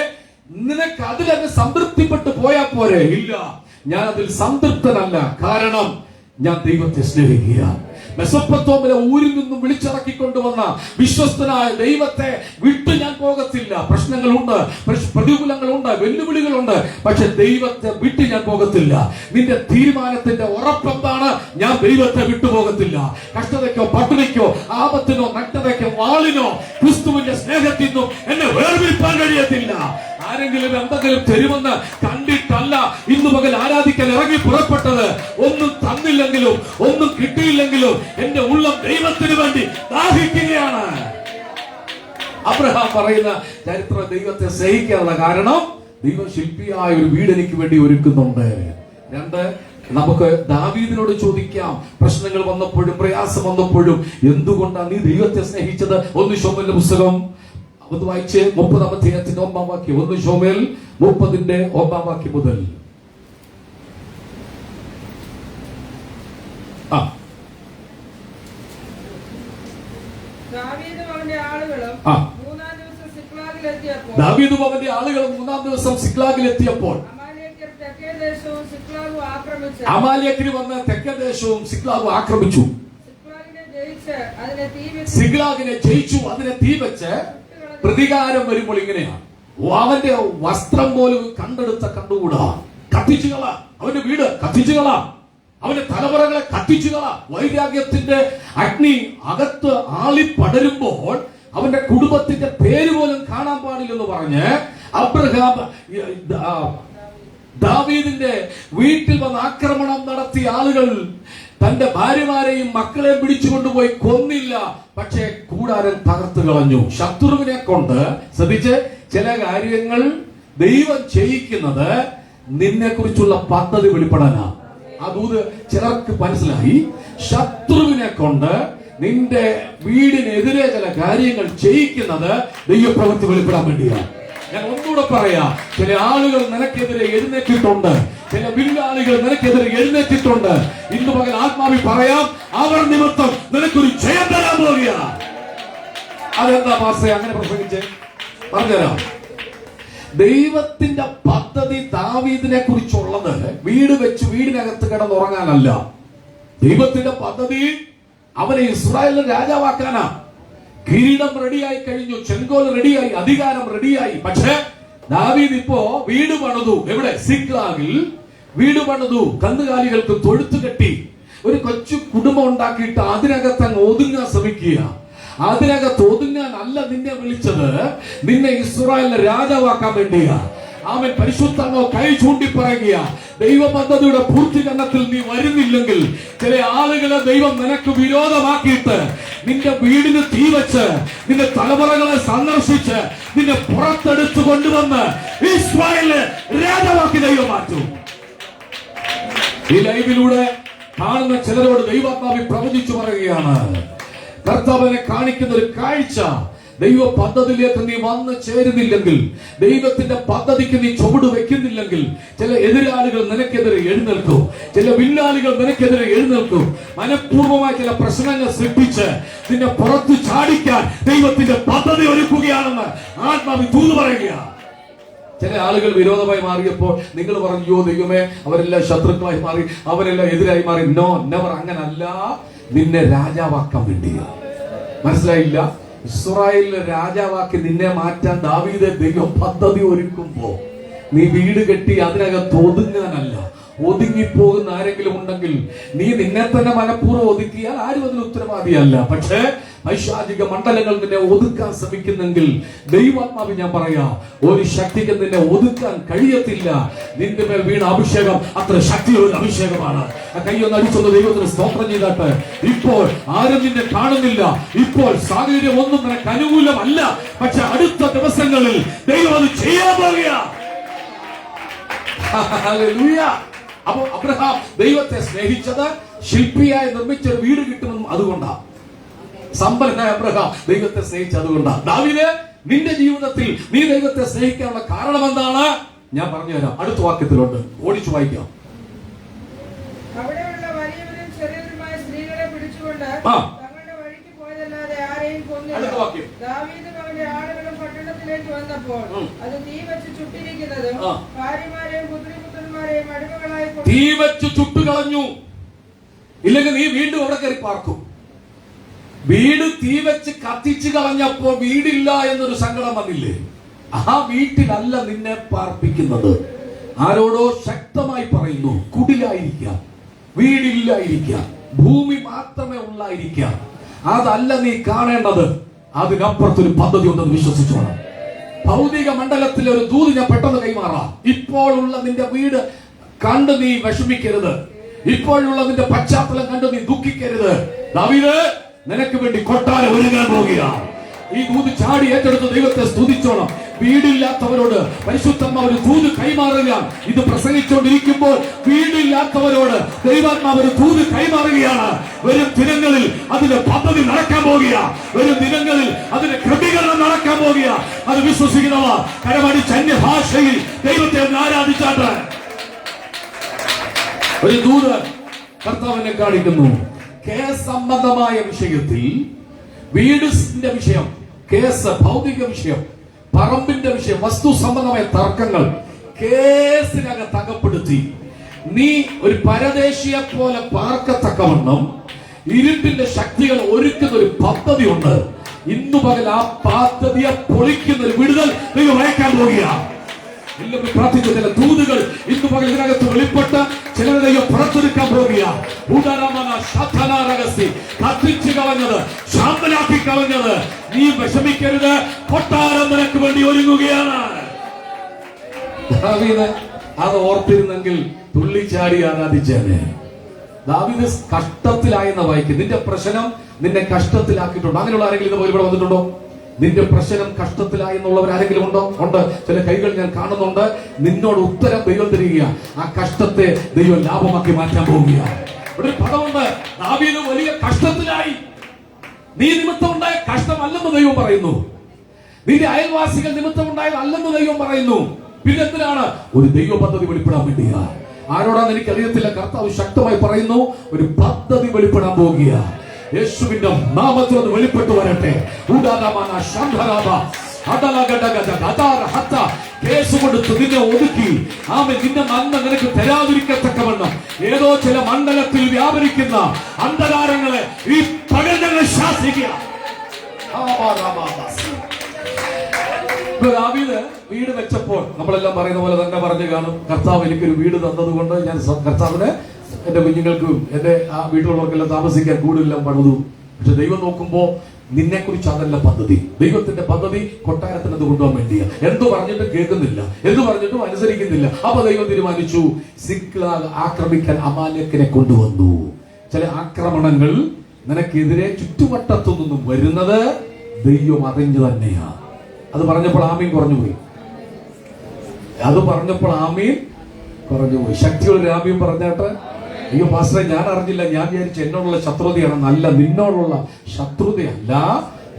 നിനക്ക് അതിലങ്ങ് സംതൃപ്തിപ്പെട്ടു പോയാ പോരെ? ഇല്ല, ഞാൻ അതിൽ സംതൃപ്തനല്ല. കാരണം ഞാൻ ദൈവത്തെ സ്നേഹിക്കുക. മെസൊപ്പൊത്താമിലെ ഊരിൽ നിന്നും വിളിച്ചിറക്കിക്കൊണ്ടുവന്ന വിശ്വസ്തനായ ദൈവത്തെ വിട്ടു ഞാൻ പോകത്തില്ല. പ്രശ്നങ്ങളുണ്ട്, പ്രതികൂലങ്ങളുണ്ട്, വെല്ലുവിളികളുണ്ട്, പക്ഷെ ദൈവത്തെ വിട്ട് ഞാൻ പോകത്തില്ല. നിന്റെ തീരുമാനത്തിന്റെ ഉറപ്പെന്താണ്? ഞാൻ ദൈവത്തെ വിട്ടുപോകത്തില്ല. കഷ്ടതയ്ക്കോ പട്ടിണിക്കോ ആപത്തിനോ നഗ്നതയ്ക്കോ വാളിനോ ക്രിസ്തുവിന്റെ സ്നേഹത്തിൽ നിന്നും എന്നെ വേർപിരിപ്പാൻ കഴിയത്തില്ല. ആരെങ്കിലും എന്തെങ്കിലും തരുമെന്ന് കണ്ടിട്ടല്ല ഇന്ന് പകൽ ആരാധിക്കാൻ ഇറങ്ങി പുറപ്പെട്ടത്. ഒന്നും തന്നില്ലെങ്കിലും ഒന്നും കിട്ടിയില്ലെങ്കിലും എന്റെ ഉള്ളം ദൈവത്തിന് വേണ്ടി ദാഹിക്കുകയാണ്. അബ്രഹാം പറയുന്ന ചരിത്ര ദൈവത്തെ സ്നേഹിക്കാനുള്ള കാരണം ദൈവം ശില്പിയായ ഒരു വീട് എനിക്ക് വേണ്ടി ഒരുക്കുന്നുണ്ട്. 2, നമുക്ക് ദാവീദിനോട് ചോദിക്കാം. പ്രശ്നങ്ങൾ വന്നപ്പോഴും പ്രയാസം വന്നപ്പോഴും എന്തുകൊണ്ടാണ് നീ ദൈവത്തെ സ്നേഹിച്ചത്? 1 ശമൂവേലിന്റെ പുസ്തകം അത് വായിച്ച് 30-ാം അധ്യായത്തിന്റെ 9-ാം വാക്യം. 1 ശമൂവേൽ 30-ന്റെ 9-ാം വാക്യം മുതൽ. ദാവീദും അവന്റെ ആളുകളും 3-ാം ദിവസം സിക്ലാഗിലെത്തിയപ്പോൾ ദാവീദും അവന്റെ ആളുകൾ 3-ാം ദിവസം സിക്ലാഗിൽ എത്തിയപ്പോൾ അമാലേക്കര് വന്ന് തെക്കദേശവും സിക്ലാഗും ആക്രമിച്ചു. സിക്ലാഗിനെ ജയിച്ചു, അതിനെ തീ വെച്ച് പ്രതികാരം വരുമ്പോൾ ഇങ്ങനെയാണ്. അവന്റെ വസ്ത്രം പോലും കണ്ടുകൂടാ, കത്തിച്ചുകള, അവന്റെ വീട് കത്തിച്ചുകള, അവന്റെ തലമുറകളെ കത്തിച്ചുകള. വൈരാഗ്യത്തിന്റെ അഗ്നി അകത്ത് ആളിപ്പടരുമ്പോൾ അവന്റെ കുടുംബത്തിന്റെ പേര് പോലും കാണാൻ പാടില്ലെന്ന് പറഞ്ഞ് അബ്രഹാം ദാവീദിന്റെ വീട്ടിൽ വന്ന് ആക്രമണം നടത്തിയ ആളുകൾ തന്റെ ഭാര്യമാരെയും മക്കളെയും പിടിച്ചുകൊണ്ടുപോയി കൊന്നില്ല, പക്ഷേ കൂടാരം തകർത്തു കളഞ്ഞു. ശത്രുവിനെ കൊണ്ട് ശ്രദ്ധിച്ച്, ചില കാര്യങ്ങൾ ദൈവം ചെയ്യിക്കുന്നത് നിന്നെ കുറിച്ചുള്ള പദ്ധതി വെളിപ്പെടാനാ. അത് ചിലർക്ക് മനസ്സിലായി. ശത്രുവിനെ കൊണ്ട് നിന്റെ വീടിനെതിരെ ചില കാര്യങ്ങൾ ചെയ്യിക്കുന്നത് ദൈവപ്രവൃത്തി വെളിപ്പെടാൻ വേണ്ടിയാണ്. ഞാൻ ഒന്നുകൂടെ പറയാം, ചില ആളുകൾ നിനക്കെതിരെ എഴുന്നേറ്റിട്ടുണ്ട്, ചില വില്ലാളികൾ നിനക്കെതിരെ എഴുന്നേറ്റിട്ടുണ്ട്. ഇന്ന് പകൽ ആത്മാവിൽ പറയാം, അവർ നിമിത്തം നിനക്കൊരു ജയം തരാൻ പോവുക. അതെന്താ പാസ്റ്ററെ അങ്ങനെ പ്രസംഗിച്ച് പറഞ്ഞുതരാം. ദൈവത്തിന്റെ പദ്ധതി ദാവീദിനെ കുറിച്ചുള്ളത് വീട് വെച്ച് വീടിനകത്ത് കിടന്നുറങ്ങാനല്ല. ദൈവത്തിന്റെ പദ്ധതി അവനെ ഇസ്രായേലിന്റെ രാജാവാക്കാനാ. കിരീടം റെഡിയായി കഴിഞ്ഞു, ചെങ്കോൽ റെഡിയായി, അധികാരം റെഡിയായി. പക്ഷേ ദാവീദ് ഇപ്പോ വീട് പണിതു. എവിടെ? സിക്ലാഗിൽ വീട് പണിതു. കന്നുകാലികൾക്ക് തൊഴുത്ത് കെട്ടി ഒരു കൊച്ചു കുടുംബം ഉണ്ടാക്കിയിട്ട് അതിനകത്ത് അങ്ങ് ഒതുങ്ങാൻ ശ്രമിക്കുക. അതിനകത്ത് ഒതുങ്ങാനല്ല നിന്നെ വിളിച്ചത്, നിന്നെ ഇസ്രായേലിനെ രാജാവാക്കാൻ വേണ്ടിയാ. അവൻ പരിശുദ്ധമോ കൈ ചൂണ്ടി പറയുക, ദൈവ പദ്ധതിയുടെ പൂർത്തീകരണത്തിൽ നീ വരുന്നില്ലെങ്കിൽ ചില ആളുകളെ ദൈവം നിനക്ക് വിരോധമാക്കിയിട്ട് നിന്റെ വീടിന് തീ വെച്ച് നിന്റെ തലമുറകളെ സന്ദർശിച്ച് നിന്നെ പുറത്തെടുത്തു കൊണ്ടുവന്ന് ഇസ്രായേലിനെ രാജാവാക്കി ദൈവം മാറ്റും. ഈ ലൈവിലൂടെ കാണുന്ന ചിലരോട് ദൈവാത്മാവി പ്രവചിച്ചു പറയുകയാണ്, കർത്താവിനെ കാണിക്കുന്ന ഒരു കാഴ്ച. ദൈവ പദ്ധതിയിലേക്ക് നീ വന്നു ചേരുന്നില്ലെങ്കിൽ, ദൈവത്തിന്റെ പദ്ധതിക്ക് നീ ചുവട് വെക്കുന്നില്ലെങ്കിൽ, ചില എതിരാളികൾ നിനക്കെതിരെ എഴുന്നേൽക്കും, ചില വില്ലാളികൾ നിനക്കെതിരെ എഴുന്നേൽക്കും. മനഃപൂർവ്വമായ ചില പ്രശ്നങ്ങൾ സൃഷ്ടിച്ച് നിന്നെ പുറത്തു ചാടിക്കാൻ ദൈവത്തിന്റെ പദ്ധതി ഒരുക്കുകയാണെന്ന് ആത്മാവി തൂതു പറയുക. ചില ആളുകൾ വിരോധമായി മാറിയപ്പോൾ നിങ്ങൾ പറഞ്ഞു, ദൈവമേ അവരെല്ലാം ശത്രുക്കളായി മാറി, അവരെല്ലാം എതിരായി മാറി. No, never. അങ്ങനല്ല. നിന്നെ രാജാവാക്കാൻ വേണ്ടിയാ. മനസ്സിലായില്ല? ഇസ്രായേലിനെ രാജാവാക്കി നിന്നെ മാറ്റാൻ ദാവീദ് ദൈവം പദ്ധതി ഒരുക്കുമ്പോ നീ വീട് കെട്ടി അതിനകത്ത് ഒതുങ്ങാനല്ല. ഒതുങ്ങിപ്പോകുന്ന ആരെങ്കിലും ഉണ്ടെങ്കിൽ നീ നിന്നെ തന്നെ മനഃപൂർവ്വം ഒതുക്കിയാൽ ആരും അതിന് ഉത്തരവാദിയല്ല. പക്ഷേ പൈശാചിക മണ്ഡലങ്ങൾ നിന്നെ ഒതുക്കാൻ ശ്രമിക്കുന്നെങ്കിൽ ദൈവാത്മാവി ഞാൻ പറയാം, ഒരു ശക്തിക്ക് നിന്നെ ഒതുക്കാൻ കഴിയത്തില്ല. നിന്റെ മേൽ വീണ അഭിഷേകം അത്ര ശക്തിയുള്ള അഭിഷേകമാണ്. കൈയൊന്ന് അടിച്ചൊന്ന് ദൈവത്തിന് സ്തോത്രം ചെയ്താട്ട്. ഇപ്പോൾ ആരും നിന്നെ കാണുന്നില്ല, ഇപ്പോൾ സാഹചര്യം ഒന്നും നിനക്ക് അനുകൂലമല്ല, പക്ഷെ അടുത്ത ദിവസങ്ങളിൽ ദൈവം അത് ചെയ്യാൻ പോകുക. അപ്പൊ അബ്രഹാം ദൈവത്തെ സ്നേഹിച്ചത് ശില്പിയായി നിർമ്മിച്ച ഒരു വീട് കിട്ടുമെന്നും അതുകൊണ്ടാണ്. സമ്പന്നനായ അബ്രഹാം ദൈവത്തെ സ്നേഹിച്ചത് അതുകൊണ്ടാണ്. ദാവീദ്, നിന്റെ ജീവിതത്തിൽ നീ ദൈവത്തെ സ്നേഹിക്കാനുള്ള കാരണം എന്താണ്? ഞാൻ പറഞ്ഞുതരാം. അടുത്ത വാക്യത്തിലുണ്ട്, ഓടിച്ചു വായിക്കാം. അവിടെയുള്ള വലിയവരും ചെറിയവരുമായ സ്ത്രീകളെ പിടിച്ചുകൊണ്ട് തങ്ങളുടെ വഴിക്ക് പോയതല്ലാതെ ആരെയും കൊന്നില്ല. ദാവീദും അവന്റെ ആളുകളും പട്ടണത്തിലേക്ക് വന്നപ്പോൾ അത് തീ വെച്ച് ചുട്ടിരിക്കുന്നതും ഭാര്യമാരെയും പുത്രിപുത്രന്മാരെയും അടിമകളായി തീ വെച്ച് ചുട്ടുകളഞ്ഞു. ഇല്ലെങ്കിൽ നീ വീണ്ടും അവിടെ കയറി പാർക്കും. വീട് തീ വെച്ച് കത്തിച്ചു കളഞ്ഞപ്പോ വീടില്ല എന്നൊരു സങ്കടം വന്നില്ലേ? ആ വീട്ടിലല്ല നിന്നെ പാർപ്പിക്കുന്നത്. ആരോടോ ശക്തമായി പറയുന്നു, കുടിലായിരിക്കാം, വീടില്ലായിരിക്കാം, ഭൂമി മാത്രമേ ഉള്ളായിരിക്കാം. അതല്ല നീ കാണേണ്ടത്. അതിനപ്പുറത്തൊരു പദ്ധതി ഉണ്ടെന്ന് വിശ്വസിച്ചോണം. ഭൗതിക മണ്ഡലത്തിലെ ഒരു ദൂത് ഞാൻ പെട്ടെന്ന് കൈമാറാം. ഇപ്പോഴുള്ള നിന്റെ വീട് കണ്ട് നീ വിഷമിക്കരുത്. ഇപ്പോഴുള്ള നിന്റെ പശ്ചാത്തലം കണ്ട് നീ ദുഃഖിക്കരുത്. ദാവീദ്, നിനക്ക് വേണ്ടി കൊട്ടാരം ഒരുങ്ങാൻ പോകുകയാണ്. ഈ ദൂത് ചാടി ഏറ്റെടുത്ത് ദൈവത്തെ സ്തുതിച്ചോണം. വീടില്ലാത്തവരോട് പരിശുദ്ധാത്മാവ് ഒരു ദൂത് കൈമാറുകയാണ്. ഇത് പ്രസംഗിച്ചുകൊണ്ടിരിക്കുമ്പോൾ വീടില്ലാത്തവരോട് ദൈവാത്മാവ് ഒരു ദൂത് കൈമാറുകയാണ്. വരും ദിനങ്ങളിൽ അതിന്റെ പദ്ധതി നടക്കാൻ പോകുക. വരും ദിനങ്ങളിൽ അതിന്റെ ക്രമീകരണം നടക്കാൻ പോകുക. അത് വിശ്വസിക്കുന്നവ കരമടിച്ച് അന്യഭാഷയിൽ ദൈവത്തെ ആരാധിച്ചാട്ട് ഒരു ദൂത് കർത്താവിനെ കാണിക്കുന്നു. കേസ് സംബന്ധമായ വിഷയത്തിൽ, വീടിന്റെ വിഷയം, കേസ് ഭൗതിക വിഷയം, പറമ്പിന്റെ വിഷയം, വസ്തു സംബന്ധമായ തർക്കങ്ങൾ, കേസിനകത്ത് അകപ്പെടുത്തി നീ ഒരു പരദേശിയെ പോലെ പാർക്കത്തക്കവണ്ണം ഇരുട്ടിന്റെ ശക്തികൾ ഒരുക്കുന്ന ഒരു പദ്ധതി ഉണ്ട്. ഇന്നു പകൽ ആ പദ്ധതിയെ പൊളിക്കുന്ന ഒരു വിടുതൽ ദൈവം അയക്കാൻ പോവുകയാണ്. എല്ലാവരും പ്രാർത്ഥിച്ച ചില ദൂതുകൾ ഇന്നു പകൽ ഇതിനകത്ത് വെളിപ്പെട്ട് ചിലരെ ദൈവം പുറത്തെടുക്കാൻ പോവുകയാണ്. കത്തിച്ചു കളഞ്ഞത്, ശാന്തനാക്കി കളഞ്ഞത് നീ വിഷമിക്കരുത്, കൊട്ടാരം നിനക്ക് വേണ്ടി ഒരുങ്ങുകയാണ്. ദാവീദ് അത് ഓർത്തിരുന്നെങ്കിൽ തുള്ളിച്ചാടി ആരാധിച്ചേനെ. ദാവീദ് കഷ്ടത്തിലായെന്ന വായിക്കും. നിന്റെ പ്രശ്നം നിന്നെ കഷ്ടത്തിലാക്കിയിട്ടുണ്ട്. അങ്ങനെയുള്ള ആരെങ്കിലും ഇതുപോലെ ഇവിടെ വന്നിട്ടുണ്ടോ? നിന്റെ പ്രശ്നം കഷ്ടത്തിലായെന്നുള്ളവർ ആരെങ്കിലും ഉണ്ടോ? ഉണ്ട്. ചില കൈകൾ ഞാൻ കാണുന്നുണ്ട്. നിന്നോട് ഉത്തരം ദൈവം തരിക. ആ കഷ്ടത്തെ ദൈവം ലാഭമാക്കി മാറ്റാൻ പോവുകയാണ്. ഒരു പദമുണ്ട്, ദാവീദ് വലിയ കഷ്ടത്തിലായി. നീ നിമിത്തമുണ്ടായ കഷ്ടമല്ലെന്ന് ദൈവം പറയുന്നു. നിന്റെ അയൽവാസികൾ നിമിത്തമുണ്ടായതല്ലെന്ന് ദൈവം പറയുന്നു. പിന്നെ എന്തിനാണ്? ഒരു ദൈവ പദ്ധതി വെളിപ്പെടാൻ വേണ്ടിയാ. ആരോടാന്ന് എനിക്കറിയത്തില്ല. കർത്താവ് ശക്തമായി പറയുന്നു, ഒരു പദ്ധതി വെളിപ്പെടാൻ പോകുക. യേശുവിന്റെ നാമത്തിൽ അത് വെളിപ്പെട്ടു വരട്ടെ. കേസ് കൊടുത്ത് നിന്നെ ഒതുക്കി നിന്നെ നന്മ നിനക്ക് തരാതിരിക്കത്തക്കവണ്ണം ഏതോ ചില മണ്ഡലത്തിൽ വ്യാപരിക്കുന്ന അന്ധകാരങ്ങളെ ഈ പകൽ ഞങ്ങൾ ശാസിക്കുക. ദാവീദ് വീട് വെച്ചപ്പോൾ നമ്മളെല്ലാം പറയുന്ന പോലെ തന്നെ പറഞ്ഞു കാണും, കർത്താവ് എനിക്കൊരു വീട് തന്നതുകൊണ്ട് ഞാൻ കർത്താവിന് എന്റെ കുഞ്ഞുങ്ങൾക്കും എന്റെ ആ വീട്ടിലുള്ളവർക്കെല്ലാം താമസിക്കാൻ കൂടുതലെല്ലാം പണിതു. പക്ഷെ ദൈവം നോക്കുമ്പോ നിന്നെ കുറിച്ച് അതല്ല പദ്ധതി. ദൈവത്തിന്റെ പദ്ധതി കൊട്ടാരത്തിന് അത് കൊണ്ടുപോകാൻ വേണ്ടിയാ. എന്തു പറഞ്ഞിട്ടും കേൾക്കുന്നില്ല, എന്തു പറഞ്ഞിട്ടും അനുസരിക്കുന്നില്ല. അപ്പൊ ദൈവം തീരുമാനിച്ചു, സിക്ലാഗ് ആക്രമിക്കാൻ അമാലേക്കിനെ കൊണ്ടുവന്നു. ചില ആക്രമണങ്ങൾ നിനക്കെതിരെ ചുറ്റുവട്ടത്തു നിന്നും വരുന്നത് ദൈവം അറിഞ്ഞു തന്നെയാ. അത് പറഞ്ഞപ്പോൾ ആമീൻ കുറഞ്ഞുപോയി. ശക്തിയുള്ള ആമീൻ പറഞ്ഞാട്ട്, അയ്യോ പാസ്റ്ററെ ഞാൻ അറിഞ്ഞില്ല, ഞാൻ വിചാരിച്ചു എന്നോടുള്ള ശത്രുതയാണ്. നല്ല, നിന്നോടുള്ള ശത്രുതയല്ല,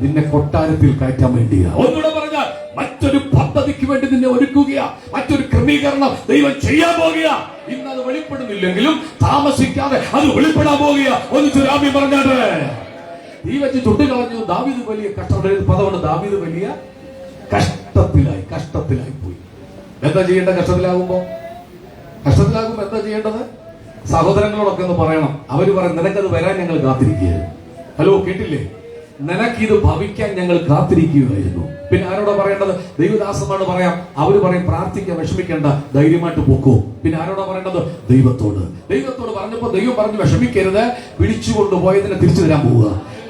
നിന്നെ കൊട്ടാരത്തിൽ കയറ്റാൻ വേണ്ടിയാ. ഒന്നുകൂടെ പറഞ്ഞാൽ മറ്റൊരു പദ്ധതിക്ക് വേണ്ടി നിന്നെ ഒരുക്കുകയാ. മറ്റൊരു ക്രമീകരണം ദൈവം ചെയ്യാൻ പോകുക. ഇന്ന് അത് വെളിപ്പെടുന്നില്ലെങ്കിലും താമസിക്കാതെ അത് വെളിപ്പെടാൻ പോകുക. ഒന്നിച്ചൊരു ആമീൻ പറഞ്ഞാട്ട് ഈ വെച്ച് ചുട്ടു കളഞ്ഞു. ദാവീദ് വലിയ കഷ്ടപ്പെട്ട പദമാണ്. ദാവീദ് വലിയ കഷ്ടത്തിലായി പോയി. എന്താ ചെയ്യേണ്ടത്? കഷ്ടത്തിലാകുമ്പോ എന്താ ചെയ്യേണ്ടത്? സഹോദരങ്ങളോടൊക്കെ ഒന്ന് പറയണം. അവര് പറയും, നിനക്കത് വരാൻ ഞങ്ങൾ കാത്തിരിക്കുകയായിരുന്നു. ഹലോ, കേട്ടില്ലേ? നിനക്കിത് ഭവിക്കാൻ ഞങ്ങൾ കാത്തിരിക്കുകയായിരുന്നു. പിന്നെ ആരോടാ പറയേണ്ടത്? ദൈവദാസന്മാരോട് പറയാം. അവര് പറയും, പ്രാർത്ഥിക്കാൻ വിഷമിക്കേണ്ട, ധൈര്യമായിട്ട് പൊക്കോ. പിന്നെ ആരോടാ പറയേണ്ടത്? ദൈവത്തോട് പറഞ്ഞപ്പോ ദൈവം പറഞ്ഞു, വിഷമിക്കരുത്, പിടിച്ചുകൊണ്ടുപോയതിനെ തിരിച്ചു തരാൻ പോവുക.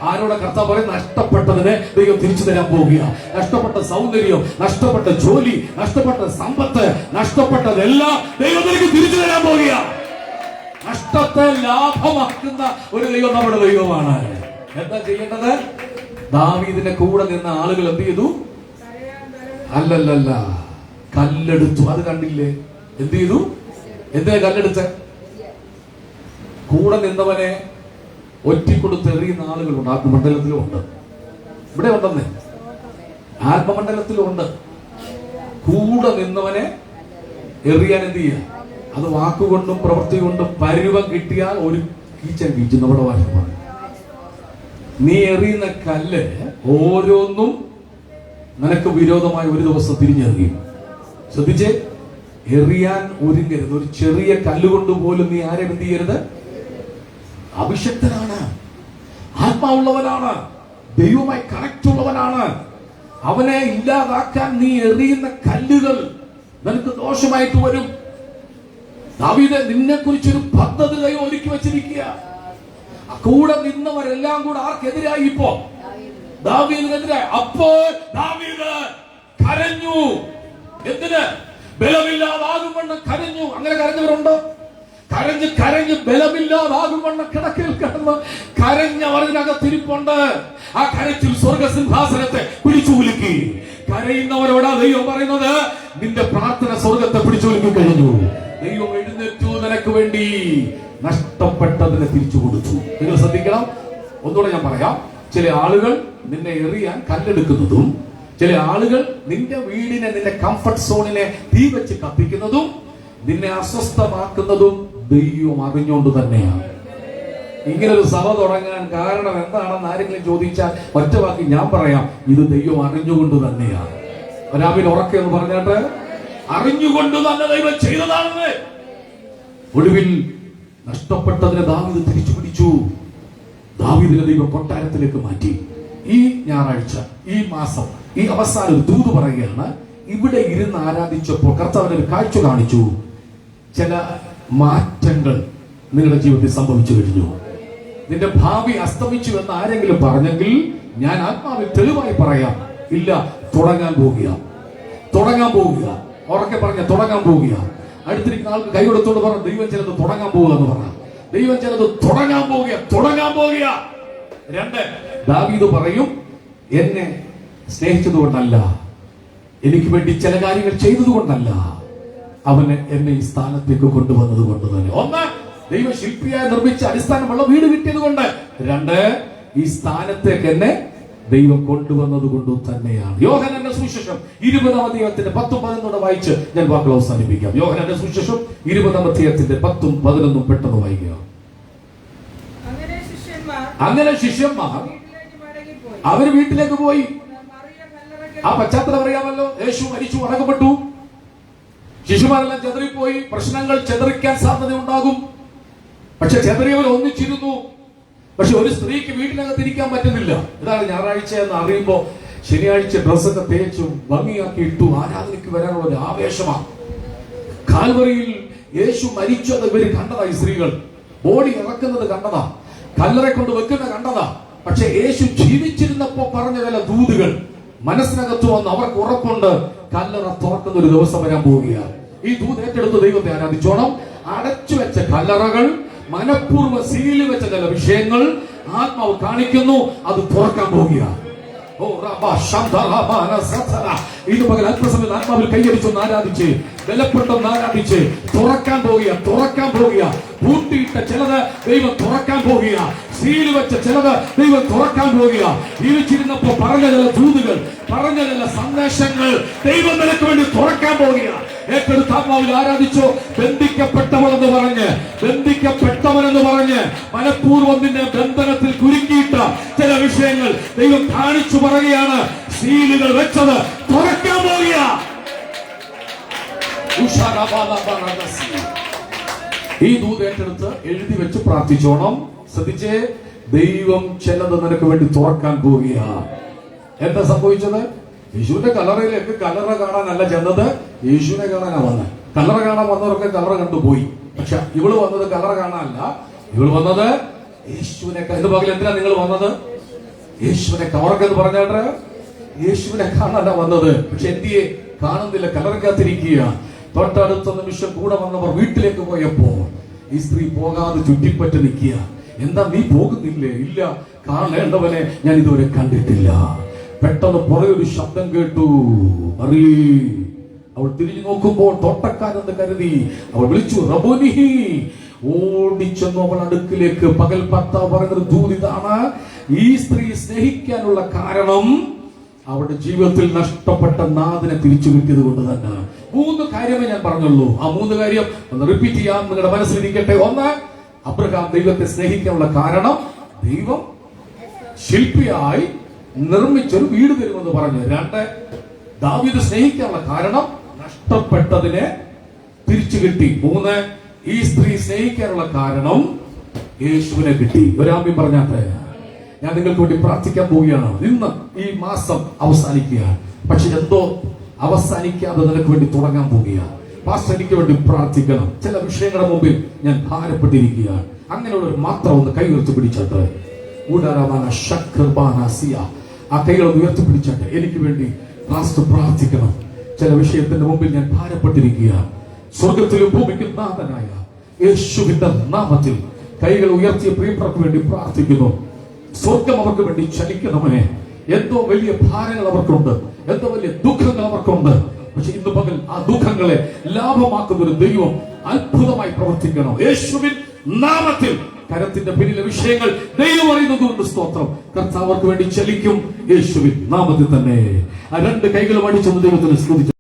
ആരോടെ? കർത്താവ് പറയും, നഷ്ടപ്പെട്ടതിനെ ദൈവം തിരിച്ചു തരാൻ പോവുക. നഷ്ടപ്പെട്ട സൗന്ദര്യം, നഷ്ടപ്പെട്ട ജോലി, നഷ്ടപ്പെട്ട സമ്പത്ത്, നഷ്ടപ്പെട്ടതെല്ലാം ദൈവം തിരിച്ചു തരാൻ പോവുക. നഷ്ടത്തെ ലാഭമാക്കുന്ന ഒരു ദൈവം നമ്മുടെ ദൈവമാണ്. എന്താ ചെയ്യേണ്ടത്? ദാവീദിന്റെ കൂടെ നിന്ന ആളുകൾ എന്ത് ചെയ്തു? അല്ലല്ല, കല്ലെടുത്തു. അത് കണ്ടില്ലേ? എന്ത് ചെയ്തു? എന്തിനാ കല്ലെടുത്ത്? കൂടെ നിന്നവനെ ഒറ്റിക്കൊടുത്ത് എറിയുന്ന ആളുകളുണ്ട്. ആത്മമണ്ഡലത്തിലും ഉണ്ട്, ഇവിടെ ഉണ്ടെന്നേ. ആത്മമണ്ഡലത്തിലും ഉണ്ട്. കൂടെ നിന്നവനെ എറിയാൻ എന്ത് ചെയ്യാ? അത് വാക്കുകൊണ്ടും പ്രവൃത്തി കൊണ്ടും പരുവം കിട്ടിയാൽ ഒരു കീച്ചൻ കീച്ചു. നമ്മുടെ ഭാഷ നീ എറിയുന്ന കല്ല് ഓരോന്നും നിനക്ക് വിരോധമായി ഒരു ദിവസം തിരിഞ്ഞെറിയും. ശ്രദ്ധിച്ചേ, എറിയാൻ ഒരുങ്ങരുത്. ഒരു ചെറിയ കല്ലുകൊണ്ട് പോലും നീ ആരെ എന്ത് ചെയ്യരുത്? അഭിഷക്തനാണ്, ആത്മാവുള്ളവനാണ്, ദൈവവുമായി കണക്ട് ഉള്ളവനാണ്. അവനെ ഇല്ലാതാക്കാൻ നീ എറിയുന്ന കല്ലുകൾ നിനക്ക് ദോഷമായിട്ട് വരും. ദാവീദേ, നിന്നെ കുറിച്ചൊരു പദ്ധതി ദൈവം ഒരുക്കി വെച്ചിരിക്കുക. കൂടെ നിന്നവരെല്ലാം കൂടെ ആർക്കെതിരായി? ഇപ്പോ ദാവീദിനെതിരായി. അപ്പോൾ ദാവീദ് കരഞ്ഞു. എന്തിന്? ബലമില്ലാതാകുമെന്ന് കരഞ്ഞു. അങ്ങനെ കരഞ്ഞവരുണ്ടോ? കരഞ്ഞ് ബലമില്ലാതാകുമെന്ന് കിടക്കിൽ കിടന്ന് കരഞ്ഞവർ ഇതിനകത്തിരിപ്പുണ്ട്. ആ കരച്ചിൽ സ്വർഗസിംഹാസനത്തെ പിടിച്ചു കുലുക്കി. കരയുന്നവരോടാ ദൈവം പറയുന്നത്, നിന്റെ പ്രാർത്ഥന സ്വർഗത്തെ പിടിച്ചു കുലുക്കി കഴിഞ്ഞു. ദൈവം എഴുന്നേറ്റു നിനക്ക് വേണ്ടി. നഷ്ടപ്പെട്ടതിനെ തിരിച്ചു കൊടുത്തു. നിങ്ങൾ ശ്രദ്ധിക്കണം. ഒന്നുകൂടെ ഞാൻ പറയാം. ചില ആളുകൾ നിന്നെ എറിയാൻ കല്ലെടുക്കുന്നതും, ചില ആളുകൾ നിന്റെ വീടിനെ, നിന്റെ കംഫർട്ട് സോണിനെ തീ വെച്ച് കത്തിക്കുന്നതും, നിന്നെ അസ്വസ്ഥമാക്കുന്നതും ദൈവം അറിഞ്ഞുകൊണ്ട് തന്നെയാണ്. ഇങ്ങനൊരു സഭ തുടങ്ങാൻ കാരണം എന്താണെന്ന് ആരെങ്കിലും ചോദിച്ചാൽ ഒറ്റ വാക്കി ഞാൻ പറയാം, ഇത് ദൈവം അറിഞ്ഞുകൊണ്ട് തന്നെയാണ്. ഒരാമിൽ ഉറക്കെ എന്ന് പറഞ്ഞിട്ട് അറിഞ്ഞുകൊണ്ട് തന്നെ ദൈവം ചെയ്തതാണെന്ന്. ഒടുവിൽ നഷ്ടപ്പെട്ടതിനെ ദാവീദ് തിരിച്ചു പിടിച്ചു. ദാവീദിനെ ദൈവം കൊട്ടാരത്തിലേക്ക് മാറ്റി. ഈ ഞായറാഴ്ച, ഈ മാസം, ഈ അവസാനം ഒരു ദൂത് പറയുകയാണ്. ഇവിടെ ഇരുന്ന് ആരാധിച്ചപ്പോൾ കർത്താവിന് ഒരു കാഴ്ച കാണിച്ചു. ചില മാറ്റങ്ങൾ നിങ്ങളുടെ ജീവിതത്തിൽ സംഭവിച്ചു കഴിഞ്ഞു. നിന്റെ ഭാവി അസ്തമിച്ചു എന്ന് ആരെങ്കിലും പറഞ്ഞെങ്കിൽ ഞാൻ ആത്മാവിൽ തെളിവായി പറയാം, ഇല്ല, തുടങ്ങാൻ പോവുക. ഉറക്കെ പറഞ്ഞ തുടങ്ങാൻ പോവുക. അടുത്തിരിക്കുന്ന ആൾക്ക് കൈ കൊടുത്തോണ്ട് പറഞ്ഞു, ദൈവം ചിലത് തുടങ്ങാൻ പോവുക എന്ന് പറഞ്ഞു. ദൈവം ചിലത് തുടങ്ങാൻ പോവുക. 2, ദാവീദ് പറയും, എന്നെ സ്നേഹിച്ചതുകൊണ്ടല്ല, എനിക്ക് വേണ്ടി ചില കാര്യങ്ങൾ ചെയ്തതുകൊണ്ടല്ല, അവന് എന്നെ ഈ സ്ഥാനത്തേക്ക് കൊണ്ടുവന്നത് കൊണ്ട് തന്നെ. 1, ദൈവ ശില്പിയായി നിർമ്മിച്ച അടിസ്ഥാനമുള്ള വീട് കിട്ടിയത് കൊണ്ട്. 2, ഈ സ്ഥാനത്തേക്ക് എന്നെ ദൈവം കൊണ്ടുവന്നത് കൊണ്ട് തന്നെയാണ്. യോഹന്നാന്റെ സുവിശേഷം 20-ാം അധ്യായത്തിന്റെ 10-11 വായിച്ച് ഞാൻ വാക്കുകൾ അവസാനിപ്പിക്കാം. യോഹന്നാന്റെ സുവിശേഷം 20-ാം അധ്യായത്തിന്റെ 10-11 പെട്ടെന്ന് വായിക്കുക. അങ്ങനെ ശിഷ്യന്മാർ അവര് വീട്ടിലേക്ക് പോയി. ആ പശ്ചാത്തലം അറിയാമല്ലോ. യേശു മരിച്ചു, അടക്കപ്പെട്ടു. ശിശുമാരെല്ലാം ചെതറിപ്പോയി. പ്രശ്നങ്ങൾ ചെതറിക്കാൻ സാധ്യത ഉണ്ടാകും. പക്ഷെ ചെതറിയവർ ഒന്നിച്ചിരുന്നു. പക്ഷെ ഒരു സ്ത്രീക്ക് വീട്ടിനകത്ത് ഇരിക്കാൻ പറ്റുന്നില്ല. ഇതാണ് ഞായറാഴ്ച എന്ന് അറിയുമ്പോ ശനിയാഴ്ച ഡ്രസ്സൊക്കെ തേച്ചു ഭംഗിയാക്കി ഇട്ടു ആരാധനയ്ക്ക് വരാനുള്ള ഒരു ആവേശമാണ്. കാൽവറിയിൽ യേശു മരിച്ചത് ഇവര് കണ്ടതാ. ഈ സ്ത്രീകൾ ബോഡി ഇറക്കുന്നത് കണ്ടതാ, കല്ലറെ കൊണ്ട് വെക്കുന്ന കണ്ടതാ. പക്ഷെ യേശു ജീവിച്ചിരുന്നപ്പോ പറഞ്ഞ ചില ദൂതുകൾ മനസ്സിനകത്ത് വന്ന് അവർക്ക് ഉറപ്പുണ്ട്, കല്ലറ തുറക്കുന്ന ഒരു ദിവസം വരാൻ പോവുകയാണ്. ഈ ദൂത് ഏറ്റെടുത്ത് ദൈവത്തെ ആരാധിച്ചോണം. അടച്ചു വെച്ച കല്ലറകൾ, മനഃപൂർവ്വം സീല് വെച്ച ചില വിഷയങ്ങൾ ആത്മാവ് കാണിക്കുന്നു, അത് തുറക്കാൻ പോവുകയാണ്. ഇത് പകൽ അല്പസമയം ആത്മാവിൽ കൈയടിച്ചൊന്ന് ആരാധിച്ച്, ബലപ്പെട്ടൊന്ന് ആരാധിച്ച് തുറക്കാൻ പോവുക. പൂട്ടിയിട്ട ചിലത് ദൈവം തുറക്കാൻ പോവുക. സീല് വെച്ച ചിലത് ദൈവം തുറക്കാൻ പോവുക. ജീവിച്ചിരുന്നപ്പോ പറഞ്ഞ ചില ദൂതുകൾ, പറഞ്ഞ ചില സന്ദേശങ്ങൾ ദൈവം നിനക്ക് വേണ്ടി തുറക്കാൻ പോവുക. ഏറ്റെടുത്ത് ആത്മാവിൽ ആരാധിച്ചോ. ബന്ധിക്കപ്പെട്ടവനെന്ന് പറഞ്ഞ് മനഃപൂർവ്വം നിന്നെ ബന്ധനത്തിൽ കുരുക്കിയിട്ട ചില വിഷയങ്ങൾ ദൈവം കാണിച്ചു പറയുകയാണ്. സീലുകൾ വെച്ചത് തുറക്കാൻ പോവുക. ഈ ദൂത് ഏറ്റെടുത്ത് എഴുതി വെച്ച് പ്രാർത്ഥിച്ചോണം. ശ്രദ്ധിച്ചേ, ദൈവം ചിലത് നിനക്ക് വേണ്ടി തുറക്കാൻ പോവുക. എന്താ സംഭവിച്ചത്? യേശുവിന്റെ കല്ലറയിലേക്ക് കല്ലറ കാണാനല്ല ചെന്നത്, യേശുവിനെ കാണാനാ വന്നത്. കല്ലറ കാണാൻ വന്നവരൊക്കെ കല്ലറ കണ്ടുപോയി. പക്ഷെ ഇവള് വന്നത് കല്ലറ കാണാനല്ല, ഇവള് വന്നത് യേശുവിനെ. ഇത് പകൽ എന്തിനാ നിങ്ങൾ വന്നത്? യേശുവിനെ കവറക്കെന്ന് പറഞ്ഞാട്ട് യേശുവിനെ കാണാനാ വന്നത്. പക്ഷെ എന്തിയെ കാണുന്നില്ല, കല്ലറക്കകത്തിരിക്കുക. തൊട്ടടുത്ത നിമിഷം കൂടെ വന്നവർ വീട്ടിലേക്ക് പോയപ്പോ ഈ സ്ത്രീ പോകാതെ ചുറ്റിപ്പറ്റി നിൽക്കുക. എന്താ, നീ പോകുന്നില്ലേ? ഇല്ല, കാണേണ്ടവനെ ഞാൻ ഇതുവരെ കണ്ടിട്ടില്ല. പെട്ടെന്ന് പുറകെ ഒരു ശബ്ദം കേട്ടു, മറിയേ. അവൾ തിരിഞ്ഞു നോക്കുമ്പോൾ തോട്ടക്കാരെന്ന് കരുതി അവൾ വിളിച്ചു, റബ്ബൂനി. ഓടിച്ചെന്നു അവൾ അടുക്കിലേക്ക്. പകൽ ഭർത്താവ് പറയുന്നത് ദൂതിതാണ്. ഈ സ്ത്രീ സ്നേഹിക്കാനുള്ള കാരണം അവളുടെ ജീവിതത്തിൽ നഷ്ടപ്പെട്ട നാഥനെ തിരിച്ചു കിട്ടിയത് കൊണ്ട് തന്നെ. 3 കാര്യമേ ഞാൻ പറഞ്ഞുള്ളൂ. ആ 3 കാര്യം ഒന്ന് റിപ്പീറ്റ് ചെയ്യാം, നിങ്ങളുടെ മനസ്സിലിരിക്കട്ടെ. 1, അബ്രഹാം ദൈവത്തെ സ്നേഹിക്കാനുള്ള കാരണം ദൈവം ശില്പിയായി നിർമ്മിച്ചൊരു വീട് തരുമെന്ന് പറഞ്ഞു. 2, ദാവീദ് സ്നേഹിക്കാനുള്ള കാരണം നഷ്ടപ്പെട്ടതിനെ തിരിച്ചു കിട്ടി. 3, ഈ സ്ത്രീ സ്നേഹിക്കാനുള്ള കാരണം യേശുവിനെ കിട്ടി. ഒരാമയും പറഞ്ഞാട്ടെ. ഞാൻ നിങ്ങൾക്ക് വേണ്ടി പ്രാർത്ഥിക്കാൻ പോവുകയാണ്. ഇന്ന് ഈ മാസം അവസാനിക്കുകയാണ്. പക്ഷെ എന്തോ അവസാനിക്കാതെ നിനക്ക് വേണ്ടി തുടങ്ങാൻ പോവുകയാണ്. പാസ്റ്റർ, എനിക്ക് വേണ്ടി പ്രാർത്ഥിക്കണം. ചില വിഷയങ്ങളുടെ മുമ്പിൽ ഞാൻ ഭാരപ്പെട്ടിരിക്കുകയാണ്. അങ്ങനെയുള്ളവർ മാത്രം ഒന്ന് കൈ ഉയർത്തി പിടിച്ചിട്ട് ആ കൈകൾ ഉയർത്തിപ്പിടിച്ചിട്ട് എനിക്ക് വേണ്ടി പ്രാർത്ഥിക്കണം. ചില വിഷയത്തിന്റെ മുമ്പിൽ ഞാൻ ഭാരപ്പെട്ടിരിക്കുകയാണ്. സ്വർഗത്തിലും ഭൂമിക്കും നാഥനായ യേശുവിന്റെ നാമത്തിൽ കൈകൾ ഉയർത്തിയ പ്രിയപ്പെട്ടവർക്ക് വേണ്ടി പ്രാർത്ഥിക്കുന്നു. സ്വർഗം അവർക്ക് വേണ്ടി ചലിക്കണമേ. എന്തോ വലിയ ഭാരങ്ങൾ അവർക്കുണ്ട്, എന്തോ വലിയ ദുഃഖങ്ങൾ അവർക്കുണ്ട്. പക്ഷെ ഇന്ന് പകൽ ആ ദുഃഖങ്ങളെ ലാഭമാക്കുന്ന ഒരു ദൈവം അത്ഭുതമായി പ്രവർത്തിക്കണം. യേശുവിൻ നാമത്തിൽ കരത്തിന്റെ പിന്നിലെ വിഷയങ്ങൾ ദൈവം അറിയുന്നത് കൊണ്ട് സ്തോത്രം. കർത്താവ് അവർക്ക് വേണ്ടി ചലിക്കും യേശുവിൻ നാമത്തിൽ തന്നെ. ആ 2 കൈകളും അടിച്ചൊന്ന് ദൈവത്തിന് സ്തുതിച്ചു.